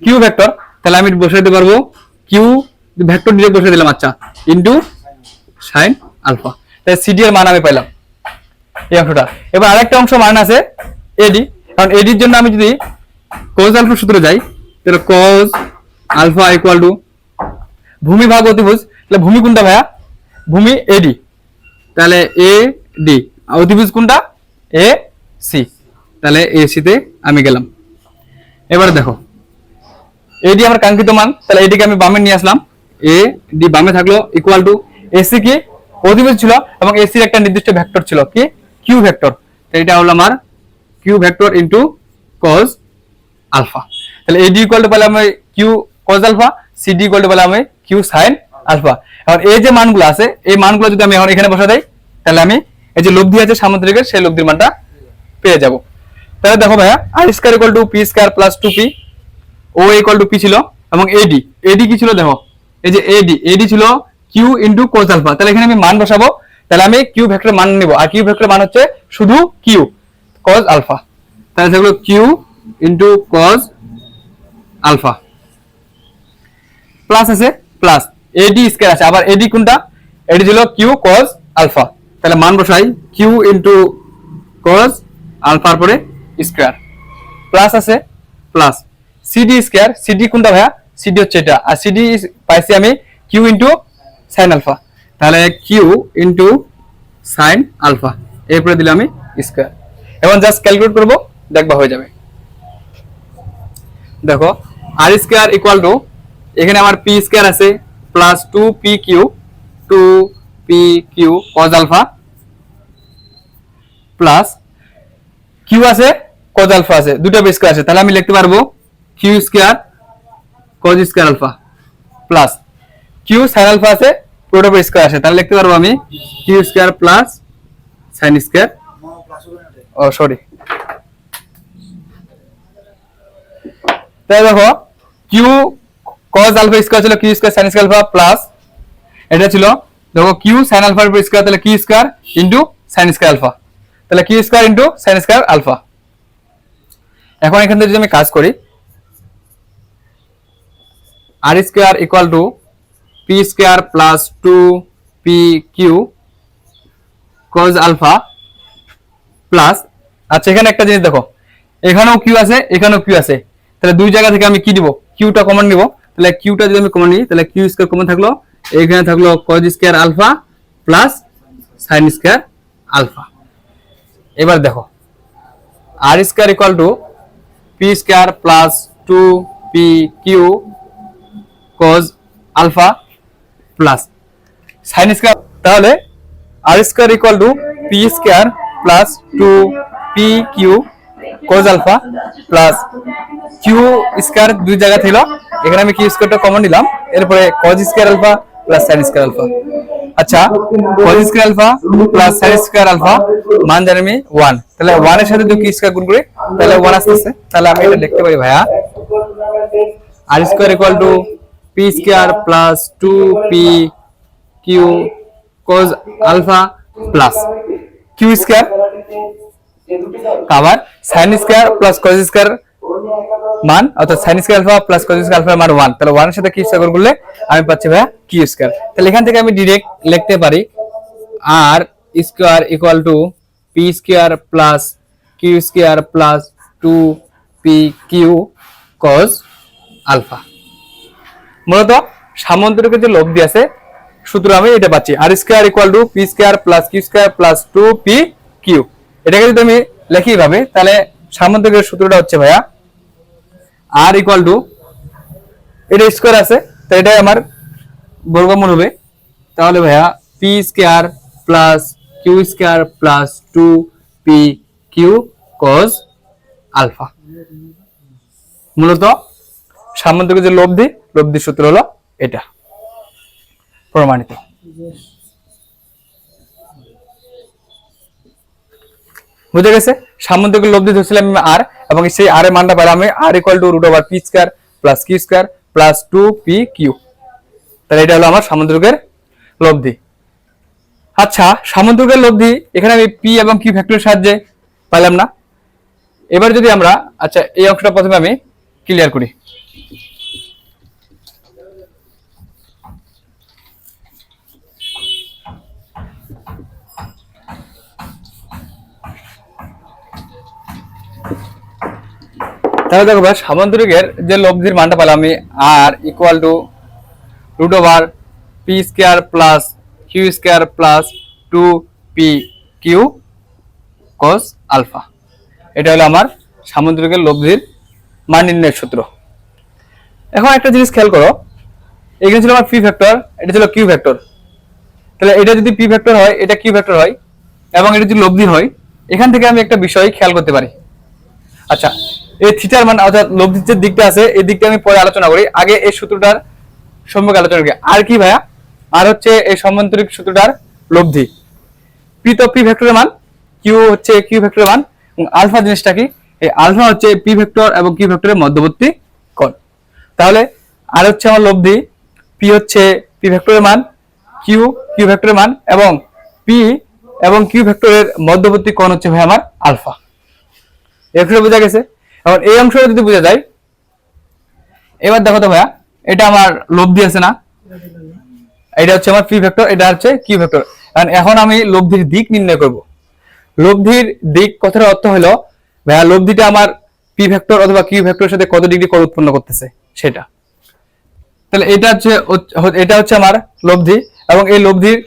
Speaker 1: কিউ ভেক্টর, তাহলে আমি বসাইতে পারবো কিউ ভেক্টর ডিরেক্ট বসিয়ে দিলাম। আচ্ছা ইন্টু সাইন আলফা, তাহলে সিডি এর মান আমি পাইলাম এই অংশটা। এবার আরেকটা অংশ মান আছে এডি, কারণ এডির জন্য আমি যদি cos আলফা সূত্রে যাই তাহলে cos আলফা ইকুয়াল টু ভূমি ভাগ অতিভুজ। তাহলে ভূমি কোনটা ভাইয়া? ভূমি এডি, তাহলে এ ডি, অতিভুজ কোনটা? এ সি, তাহলে এ সি তে আমি গেলাম। এবারে দেখো এডি আমার কাঙ্ক্ষিত মান, তাহলে এডিকে আমি বামে নিয়ে আসলাম, এ ডি বামে থাকলো ইকুয়াল টু এসি কি? অতিভুজ ছিল এবং এসির একটা নির্দিষ্ট ভেক্টর ছিল কি? কিউ ভেক্টর, এটা হলো আমার Q vector into cos alpha. তাহলে এডি ইকুয়াল টু পেলাম আমি Q cos alpha, CD equal to পেলাম আমি কিউ সাইন আলফা। এখন এই যে মানগুলো আছে এই মানগুলো যদি আমি এখন এখানে বসা দেই তাহলে আমি এই যে লব্ধি আছে সামুদ্রিকের সেই লব্ধির মানটা পেয়ে যাব। তাহলে দেখো ভাইয়া R square equal to P square plus 2p, O equal to P ছিল এবং এডি, এডি কি ছিল দেখো এই যে এডি, এডি ছিল কিউ ইন্টু cos আলফা। তাহলে এখানে আমি মান বসাবো, তাহলে আমি কিউ ভেক্টর মান নেব, আর কিউ ভেক্টর মান হচ্ছে শুধু কিউ cos আলফা, তাহলে থাকলো Q into cos alpha plus আছে প্লাস এডি স্কয়ার আছে, আবার এডি কোনটা? এডি ছিল কিউ cos আলফা, তাহলে মান বসাই কিউ ইন্টু cos আলফার পরে স্কয়ার প্লাস আছে প্লাস সিডি স্কয়ার, সিডি কোনটা ভাইয়া? সিডি হচ্ছে এটা, আর সিডি পাইছি আমি কিউ ইন্টু সাইন আলফা, তাহলে কিউ ইন্টু সাইন আলফা এরপরে দিলাম আমি স্কয়ার। এখন জাস্ট ক্যালকুলেট করবো দেখবা হয়ে যাবে। দেখো আর স্কয়ার ইকুয়াল টু এখানে আমার পি স্কয়ার আছে plus 2p Q cos alpha plus Q আছে cos আলফা আছে, দুটো বেস স্কয়ার আছে, তাহলে আমি লিখতে পারবো Q square cos square alpha plus Q sine alpha আছে পুরোটা বেস স্কয়ার আছে, তাহলে লিখতে পারবো আমি Q square plus sine square, oh sorry. তাহলে দেখো কিউ cos আলফা স্কয়ার ছিল Q square sine square alpha plus এটা ছিল দেখো কিউ সাইন আলফার উপর স্কয়ার, তাহলে Q square into sign square alpha, তাহলে Q square into sign square alpha. এখন এখান থেকে যদি আমি কাজ করি আর square equal to P square plus 2p Q cos alpha plus, আচ্ছা এখানে একটা জিনিস দেখো এখানেও কিউ আছে এখানেও কিউ আছে, তাহলে দুই জায়গা থেকে আমি কি দিব? কিউটা কমন নিব, তাহলে কিউটা যদি আমি কমন নিই তাহলে কিউ স্কয়ার কমন থাকলো, এখানে থাকলো cos square alpha plus sine square alpha. এবার দেখো R square equal to P square plus 2p Q cos alpha plus sine square, তাহলে R square equal to P square plus 2p Q cos alpha plus Q square দুই জায়গা ছিল, এখানে আমি Q স্কয়ারটা common নিলাম, এরপরে cos square alpha plus sine square alpha. আচ্ছা cos square alpha plus sin square alpha মান জানি আমি 1, তাহলে 1 এর সাথে যদি কি স্কয়ার গুণ করি তাহলে 1 আসতেছে, তাহলে আমি এটা লিখতে পারি ভাইয়া r square equal to p square plus 2p q cos alpha plus q square আবার sin square plus cos square মান, অর্থাৎ sin square alpha plus cos square alpha মান 1, তাহলে 1 এর সাথে কি স্কয়ার করলে আমি পাচ্ছি ভাইয়া q স্কয়ার। তাহলে এখান থেকে আমি ডাইরেক্ট লিখতে পারি r square equal to p square plus q square plus 2pq cos alpha. মূলত সামান্তরিকের যে লব্ধি আছে সূত্র আমি এটা পাচ্ছি r square equal to p square plus q square plus 2pq। এটাকে যদি আমি লিখি ভাবে তাহলে সামান্তরিকের সূত্রটা হচ্ছে ভাইয়া r ইকুয়াল টু এটা স্কয়ার আছে তো এটাই আমার বর্গমূল হবে, তাহলে ভাইয়া p square plus q square plus 2pq cos alpha. মূলত সামান্তরিকের যে লব্ধির সূত্র হলো এটা প্রমাণিত। বুঝে গেছে? সামান্তরিকের লব্ধি ধরছিলাম আমি r, এবং সেই r এর মানটা পেলাম আমি r equal to root over p square plus q square plus 2pq। তাহলে এটা হলো আমার সামান্তরিকের লব্ধি। আচ্ছা সামান্তরিকের লব্ধি এখানে আমি p এবং q ফ্যাক্টরের সাহায্যে পেলাম না। এবার যদি আমরা আচ্ছা এই অংশটা প্রথমে আমি ক্লিয়ার করি। তাহলে দেখো ভাই সামান্তরিকের যে লব্ধির মানটা পেলাম আমি r equal to root over p square plus q square plus 2pq cos alpha. এটা হলো আমার সামান্তরিকের লব্ধির মান নির্ণয়ের সূত্র। এখন একটা জিনিস খেয়াল করো, এখানে ছিল আমার p ভেক্টর, এটা ছিল q ভেক্টর। তাহলে এটা যদি p ভেক্টর হয় এটা q ভেক্টর হয় এবং এটা যদি লব্ধি হয়, এখান থেকে আমি একটা বিষয় খেয়াল করতে পারি। আচ্ছা এই থিটার মান অর্থাৎ লব্ধির যে দিকটা আছে এই দিকটা আমি পরে আলোচনা করি, আগে এই সূত্রটার সম্পর্কে আলোচনা করি। আর কি ভাইয়া আর হচ্ছে এই সামান্তরিক সূত্রটার লব্ধি, p তো p ভেক্টরের মান, q হচ্ছে q ভেক্টরের মান, এবং আলফা জিনিসটা কি, এই আলফা হচ্ছে p ভেক্টর এবং q ভেক্টরের মধ্যবর্তী কোণ। তাহলে আর হচ্ছে আমার লব্ধি, p হচ্ছে p ভেক্টরের মান, q ভেক্টরের মান, এবং p এবং q ভেক্টরের মধ্যবর্তী কোণ হচ্ছে ভাই আমার আলফা। এগুলো বোঝা গেছে? এখন এই অংশটা যদি বোঝা যায়, এবার দেখো তো ভাইয়া এটা আমার লব্ধি আছে না, এটা হচ্ছে আমার p ভেক্টর, এটা হচ্ছে q ভেক্টর। এখন আমি লব্ধির দিক নির্ণয় করব। লব্ধির দিক কথার অর্থ হলো ভাইয়া লব্ধিটা আমার p ভেক্টর অথবা q ভেক্টরের সাথে কত ডিগ্রি কোণ উৎপন্ন করতেছে সেটা। তাহলে এটা হচ্ছে আমার লব্ধি, এবং এই লব্ধির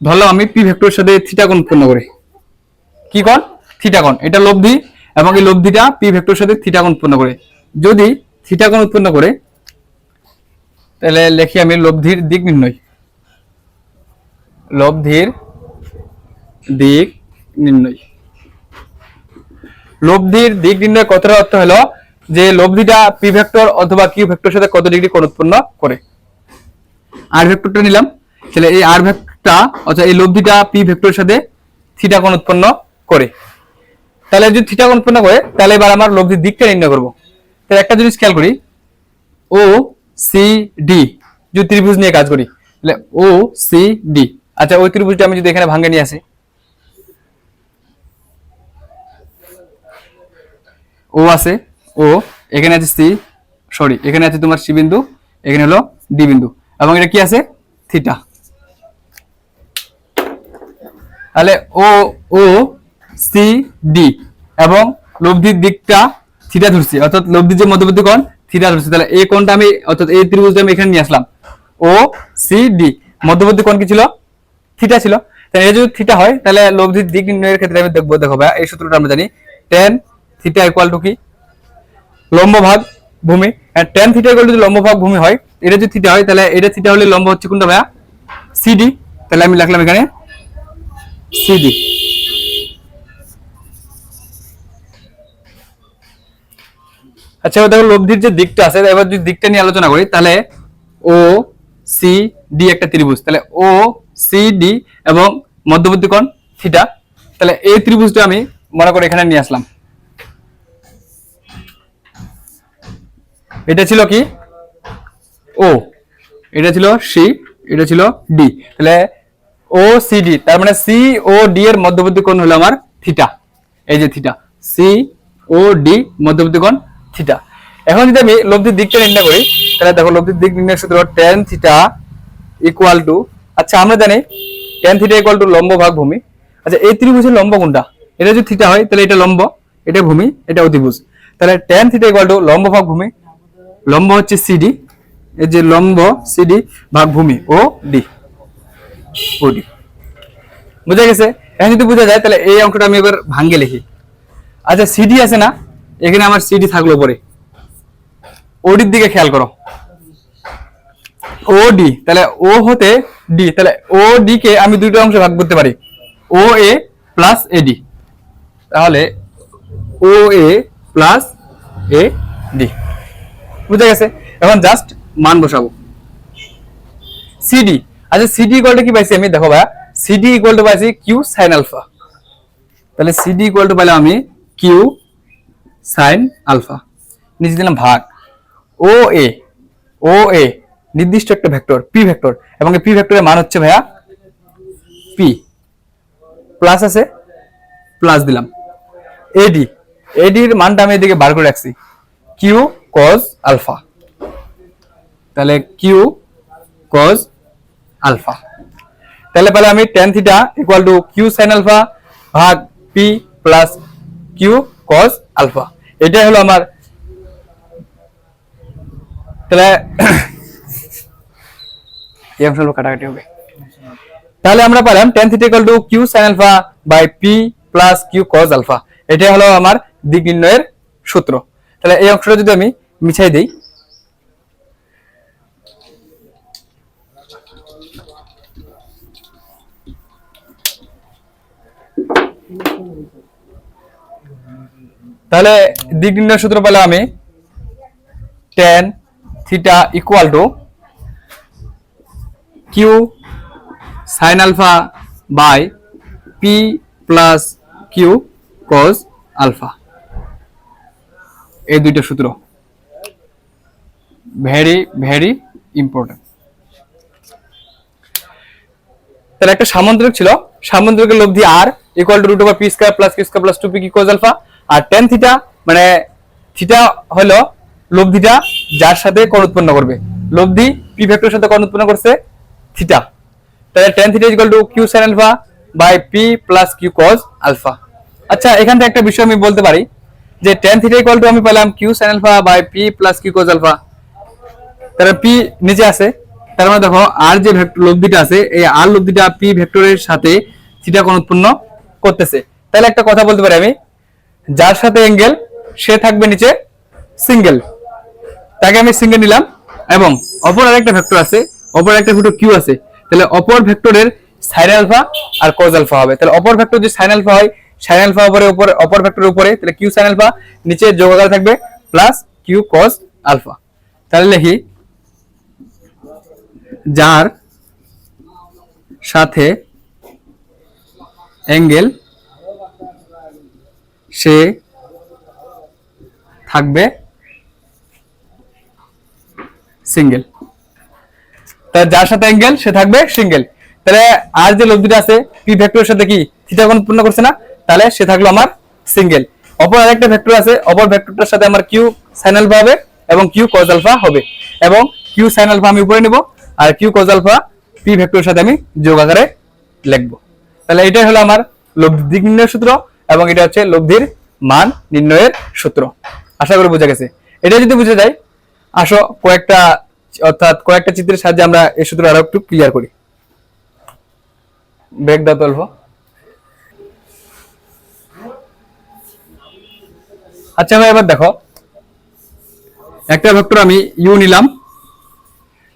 Speaker 1: ধরলাম আমি p ভেক্টরের সাথে থিটা কোণ উৎপন্ন করি। কি কোণ? থিটা কোণ। এটা লব্ধি এবং এই লব্ধিটা p ভেক্টরের সাথে থিটা কোণ উৎপন্ন করে। যদি থিটা কোণ উৎপন্ন করে তাহলে লিখি আমি লব্ধির দিক নির্ণয়। লব্ধির দিক নির্ণয়। লব্ধির দিক নির্ণয় কথার অর্থ হলো যে লব্ধিটা p ভেক্টর অথবা q ভেক্টরের সাথে কত ডিগ্রি কোণ উৎপন্ন করে। r ভেক্টরটা নিলাম, তাহলে এই r ভেক্টরটা অর্থাৎ এই লব্ধিটা p ভেক্টরের সাথে থিটা কোণ উৎপন্ন করে। তাহলে যদি থিটা কোণ উৎপন্ন করে তাহলে এবার আমার লব্ধির দিকটা নির্ণয় করব। তাহলে একটা জিনিস খেয়াল করি, ও সি ডি যদি ত্রিভুজ নিয়ে কাজ করি, তাহলে ও সি ডি। আচ্ছা ওই ত্রিভুজটা আমি যদি এখানে ভাঙে নিয়ে আসি, ও আছে, ও এখানে আছে সি, সরি এখানে আছে তোমার সি বিন্দু, এখানে হলো ডি বিন্দু, এবং এটা কি আছে থিটা। তাহলে ও ও সি ডি এবং লব্ধির দিকটা থিটা ধরছি, অর্থাৎ লব্ধির যে মধ্যবর্তী কোণ থিটা ধরছি। তাহলে এই কোণটা আমি অর্থাৎ এই ত্রিভুজটা আমি এখানে নিয়ে আসলাম, ও সি ডি মধ্যবর্তী কোণ কি ছিল? থিটা ছিল। তাহলে এটা যদি থিটা হয় তাহলে লব্ধির দিক নির্ণয়ের ক্ষেত্রে আমি দেখো ভাই এই সূত্রটা আমরা জানি, tan থিটা ইকুয়াল টু কি? লম্ব ভাগ ভূমি। আর tan থিটা ইকুয়াল টু যদি লম্ব ভাগ ভূমি হয়, এটা যদি থিটা হয় তাহলে এটা থিটা হলে লম্ব হচ্ছে কোনটা ভাইয়া? সিডি। তাহলে আমি লিখলাম এখানে সিডি। আচ্ছা এবার দেখো লব্ধির যে দিকটা আছে, এবার যদি দিকটা নিয়ে আলোচনা করি তাহলে ও সি ডি একটা ত্রিভুজ, তাহলে ও সি ডি এবং মধ্যবর্তী কোণ থিটা। তাহলে এই ত্রিভুজটা আমি মনে করি এখানে নিয়ে আসলাম। এটা ছিল কি ও, এটা ছিল সি, এটা ছিল ডি। তাহলে ও সি ডি, তার মানে সি ও ডি এর মধ্যবর্তী কোণ হলো আমার থিটা। এই যে থিটা, সি ও ডি মধ্যবর্তী কোণ থিটা। এখন যদি আমি লব্ধির দিকটা নির্ণয় করি, তাহলে দেখো লব্ধির দিক নির্ণয়ের সূত্র tan থিটা ইকুয়াল টু, আচ্ছা আমরা জানি tan থিটা ইকুয়াল টু লম্ব ভাগ ভূমি। আচ্ছা এই ত্রিভুজের লম্ব কোনটা? এটা যদি থিটা হয় তাহলে এটা লম্ব, এটা ভূমি, এটা অতিভুজ। তাহলে tan থিটা ইকুয়াল টু লম্ব ভাগ ভূমি, লম্ব হচ্ছে সিডি, এই যে লম্ব সিডি ভাগ ভূমি ও ডি, ওডি। বুঝা গেছে? এখন যদি বোঝা যায় তাহলে এই অঙ্কটা আমি এবার ভাঙ্গে লিখি। আচ্ছা সিডি আছে না, এখানে আমার সিডি থাকলো পরে, ওডির দিকে খেয়াল করো, ও ডি, তাহলে ও হতে ডি, তাহলে ও ডি কে আমি দুটো অংশে ভাগ করতে পারি, ও এ প্লাস এডি। তাহলে O A plus A D, বুঝা গেছে? এখন জাস্ট মান বসাবো। সিডি, আচ্ছা সিডি ইকুয়াল টু কি পাইছি আমি, দেখো ভাইয়া সিডি ইকুয়াল টু পাইছি কিউ সাইন আলফা। তাহলে সিডি ইকুয়াল টু পাইলাম আমি কিউ সাইন আলফা, নিচে দিলাম ভাগ ও এ, ও এ নির্দিষ্ট একটা ভেক্টর পি ভেক্টর, এবং এই পি ভেক্টরের মান হচ্ছে ভাইয়া পি, প্লাস আছে প্লাস দিলাম। এডি, এডির মানটা আমি এদিকে বার করে রাখছি কিউ কজ আলফা। তাহলে কিউ কজ আলফা, তাহলে পেলাম আমি tan theta equal to Q sine alpha ভাগ P plus Q cos alpha. এটাই হলো আমার, তাহলে এই অংশ কাটাকাটি হবে। তাহলে আমরা পেলাম tan theta equal to Q sine alpha by P plus Q cos alpha. এটাই হলো আমার দিক নির্ণয়ের সূত্র। তাহলে এই অংশটা যদি আমি মিছাই দেই, তাহলে দিক নির্ণয়ের সূত্র পেলাম আমি tan theta equal to Q sine alpha by P plus Q cos alpha. এই দুইটা সূত্র ভেরি ভেরি ইম্পর্টেন্ট। তাহলে একটা সামান্তরিক ছিল, সামান্তরিকের লব্ধি R equal to root over P square plus Q square plus 2p Q cos alpha. আর tan theta মানে থিটা হলো লব্ধিটা যার সাথে কোণ উৎপন্ন করবে, লব্ধি পি ভেক্টরের সাথে কোণ উৎপন্ন করছে থিটা। তাহলে tan theta equal to Q sine alpha by P plus Q cos alpha. আচ্ছা এখান থেকে একটা বিষয় আমি বলতে পারি যে tan থিটা ইকুয়াল টু আমি পেলাম Q sine alpha by P plus Q cos alpha. তাহলে পি নিচে আছে, তার মানে দেখো আর যে লব্ধিটা আছে এই আর লব্ধিটা পি ভেক্টরের সাথে থিটা কোণ উৎপন্ন করতেছে। তাহলে একটা কথা বলতে পারি আমি, যার সাথে অ্যাঙ্গেল সে থাকবে নিচে সিঙ্গেল, তাকে আমি সিঙ্গেল নিলাম। এবং অপর আরেকটা ভেক্টর আছে, অপর একটা ভেক্টর কিউ আছে, তাহলে অপর ভেক্টরের সাইন আলফা আর কজ আলফা হবে। তাহলে অপর ভেক্টর যদি সাইন আলফা হয়, সাইন আলফা উপরে উপরে অপর ভেক্টরের উপরে, তাহলে কিউ সাইন আলফা নিচে যোগ আকারে থাকবে প্লাস কিউ কজ আলফা। তাহলে লিখি যার সাথে অ্যাঙ্গেল সে থাকবে সিঙ্গেল, তাহলে যার সাথে অ্যাঙ্গেল সে থাকবে সিঙ্গেল। তাহলে আর যে লব্ধিটা আছে পি ভেক্টরের সাথে কি থিটা কোণ উৎপন্ন করছে না, তাহলে সে থাকলো আমার সিঙ্গেল। অপর আরেকটা ভেক্টর আছে, অপর ভেক্টরটার সাথে আমার কিউ সাইন আলফা হবে এবং কিউ কজ আলফা হবে, এবং কিউ সাইন আলফা আমি উপরে নিব আর কিউ কজ আলফা পি ভেক্টরের সাথে আমি যোগ আকারে লিখবো। তাহলে এটাই হলো আমার লব্ধির দিক নির্ণয়ের সূত্র, এবং এটা হচ্ছে লব্ধির মান নির্ণয়ের সূত্র। আশা করি বোঝা গেছে। এটা যদি বুঝে যায়, আসো কয়েকটা চিত্রের সাহায্যে আমরা এই সূত্র আরো একটু ক্লিয়ার করি। ব্রেক দাও তো অল্প। আচ্ছা ভাই এবার দেখো, একটা ভেক্টর আমি ইউ নিলাম,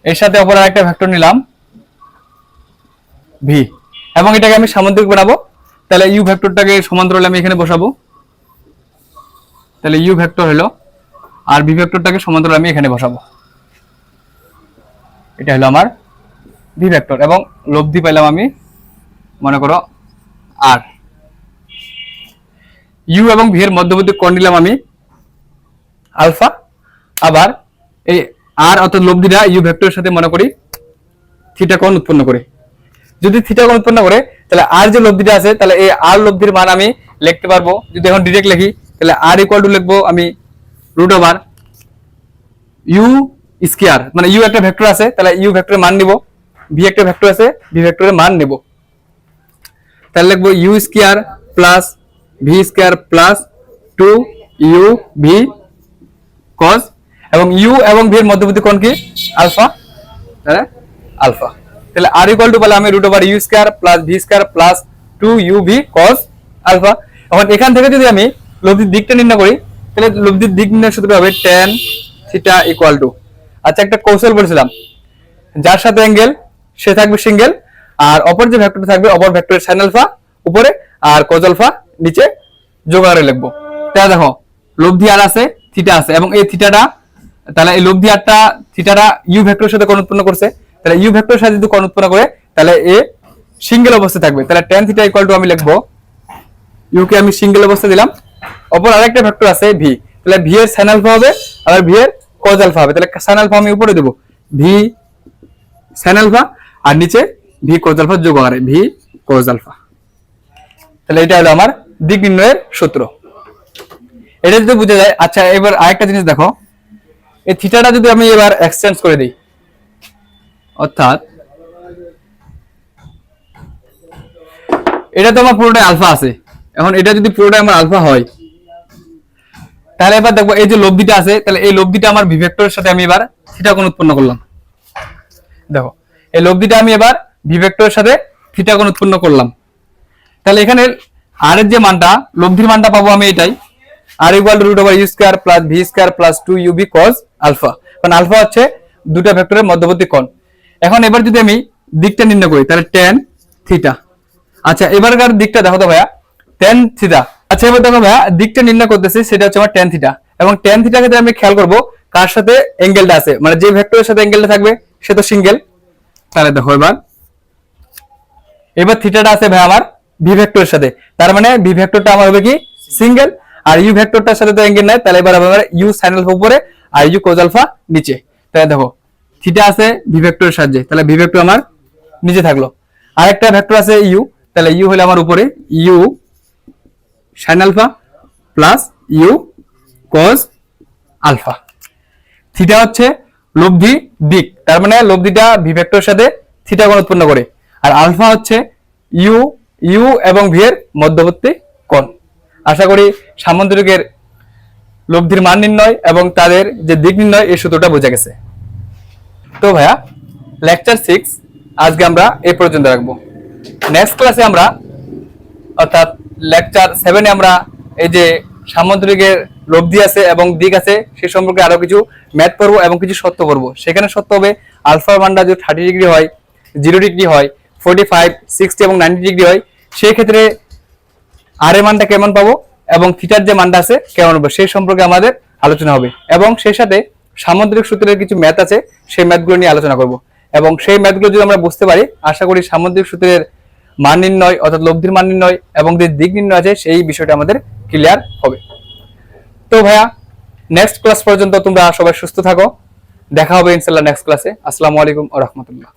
Speaker 1: এর সাথে অপর আরেকটা ভেক্টর নিলাম ভি, এবং এটাকে আমি সামান্তরিক বানাবো। তাহলে ইউ ভেক্টরটাকে সমান্তরালে আমি এখানে বসাবো, তাহলে ইউ ভেক্টর হলো, আর ভি ভেক্টরটাকে সমান্তরালে আমি এখানে বসাবো। এটা হলো আমার ভি ভেক্টর, এবং লব্ধি পাইলাম আমি মনে করো আর। ইউ এবং ভি এর মধ্যবর্তী কোণ নিলাম আমি আলফা। আবার এই আর অর্থাৎ লব্ধিটা ইউ ভেক্টরের সাথে মনে করি থিটা কোণ উৎপন্ন করে। যদি থিটা কোণ উৎপন্ন করে তাহলে আর যে লব্ধিটা আছে, তাহলে এই আর লব্ধির মান আমি লিখতে পারবো। যদি এখন ডিরেক্ট লিখি তাহলে আর ইকুয়াল টু লিখবো আমি রুট ওভার ইউ স্কয়ার, মানে ইউ একটা ভেক্টর আছে তাহলে ইউ ভেক্টরের মান নিব, ভি একটা ভেক্টর আছে ভি ভেক্টরের মান নেব, তাহলে লিখবো U square plus V square plus 2 U V cos, এবং ইউ এবং ভি এর মধ্যবর্তী কোণ কি আলফা, তাহলে আলফা। তাহলে আর ইকুয়াল টু বলে আমি root over U square plus V square plus 2 U V cos alpha. এখন এখান থেকে যদি আমি লব্ধির দিকটা নির্ণয় করি তাহলে লব্ধির দিক নির্ণয় সূত্র হবে tan থিটা ইকুয়াল টু, আচ্ছা একটা কৌশল বলেছিলাম, যার সাথে অ্যাঙ্গেল সে থাকবে সিঙ্গেল, আর অপর যে ভেক্টর থাকবে অপর ভেক্টরের সাইন আলফা উপরে আর কজ আলফা নিচে যোগ করে লিখবো। তাহলে দেখো লব্ধি আর আছে থিটা আছে, এবং এই থিটাটা তাহলে এই লব্ধি আরটা থিটাটা ইউ ভেক্টরের সাথে কোণ উৎপন্ন করছে, তাহলে ইউ ভেক্টরের সাথে যদি কোণ উৎপন্ন করে তাহলে এ সিঙ্গেল অবস্থায় থাকবে। তাহলে tan থিটা ইকুয়াল টু আমি লিখবো ইউ কে আমি সিঙ্গেল অবস্থা দিলাম, অপর আরেকটা ভেক্টর আছে ভি, তাহলে ভি এর সাইন আলফা হবে আর ভি এর কজ আলফা হবে। তাহলে সাইন আলফা আমি উপরে দেব ভি সাইন আলফা আর নিচে ভি কজ আলফা যোগ আকারে ভি কজ আলফা। তাহলে এটা হলো আমার দিক নির্ণয়ের সূত্র, এটা যদি বুঝা যায়। আচ্ছা এবার আরেকটা জিনিস দেখো, এই থিটাটা যদি আমি এবার এক্সচেঞ্জ করে দিই, অর্থাৎ এটা তো আমার পুরোটাই আলফা আছে, এখন এটা যদি পুরোটাই আমার আলফা হয় তাহলে এবার দেখবো এই যে লব্ধিটা আছে, তাহলে এই লব্ধিটা আমার ভি ভেক্টরের সাথে আমি এবার থিটা কোণ উৎপন্ন করলাম। দেখো এই লব্ধিটা আমি এবার ভি ভেক্টরের সাথে থিটা কোণ উৎপন্ন করলাম, তাহলে এখানে আর এর যে মানটা লব্ধির মানটা পাবো আমি এটাই, R equal to root over U square plus V square plus 2 U V cos alpha, কারণ আলফা হচ্ছে দুটো ভেক্টরের মধ্যবর্তী কোণ। এখন এবার যদি আমি দিকটা নির্ণয় করি তাহলে tan থিটা, আচ্ছা এবারকার দিকটা দেখো তো ভাইয়া tan থিটা, আচ্ছা এবার দেখো ভাইয়া দিকটা নির্ণয় করতেছি সেটা হচ্ছে আমার tan থিটা, এবং tan থিটার ক্ষেত্রে আমি খেয়াল করব কার সাথে অ্যাঙ্গেলটা আছে, মানে যে ভেক্টরের সাথে অ্যাঙ্গেলটা থাকবে সে তো সিঙ্গেল। তাহলে দেখো এবার থিটাটা আছে ভাই আমার ভি ভেক্টরের সাথে, তার মানে ভি ভেক্টরটা আমার হবে কি সিঙ্গেল, আর ইউ ভেক্টরটার সাথে তো অ্যাঙ্গেল নাই, তাহলে এবার আমার ইউ সাইন আলফা উপরে আর ইউ কোজ আলফা নিচে। তাহলে দেখো থিটা আছে ভি ভেক্টরের সাহায্যে, তাহলে ভি ভেক্টর আমার নিচে থাকলো, আরেকটা ভেক্টর আছে ইউ, তাহলে ইউ হলো আমার উপরে U sine alpha plus U cos alpha. Theta হচ্ছে লব্ধি দিক, তার মানে লব্ধিটা ভি ভেক্টরের সাথে থিটা কোণ উৎপন্ন করে, আর আলফা হচ্ছে ইউ ইউ এবং ভি এর মধ্যবর্তী কোণ। আশা করি সামান্তরিকের লব্ধির মান নির্ণয় এবং তাদের যে দিক নির্ণয় এই সূত্রটা বোঝা গেছে। তো ভাইয়া লেকচার 6 আজকে আমরা এই পর্যন্ত রাখবো। নেক্সট ক্লাসে আমরা অর্থাৎ লেকচার 7 এ আমরা এই যে সামান্তরিকের লব্ধি আছে এবং দিক আছে সে সম্পর্কে আরো কিছু ম্যাথ পড়বো এবং কিছু সত্য পড়বো। সেখানে সত্য হবে আলফার মানটা যদি 30 ডিগ্রি হয়, 0 ডিগ্রি হয়, 45, 60 এবং 90 ডিগ্রি হয়, সেই ক্ষেত্রে আর এর মানটা কেমন পাবো এবং থিটার যে মানটা আছে কেমন হবে সেই সম্পর্কে আমাদের আলোচনা হবে, এবং সেই সাথে সামান্তরিক সূত্রের কিছু ম্যাথ আছে সেই ম্যাথগুলো নিয়ে আলোচনা করব, এবং সেই ম্যাথগুলো যদি আমরা বুঝতে পারি আশা করি সামান্তরিক সূত্রের মান নির্ণয় অর্থাৎ লব্ধির মান নির্ণয় এবং যে দিক নির্ণয় আছে সেই বিষয়টা আমাদের ক্লিয়ার হবে। তো ভাইয়া নেক্সট ক্লাস পর্যন্ত তোমরা সবাই সুস্থ থাকো, দেখা হবে ইনশাআল্লাহ নেক্সট ক্লাসে। আসসালামু আলাইকুম ওয়া রাহমাতুল্লাহ।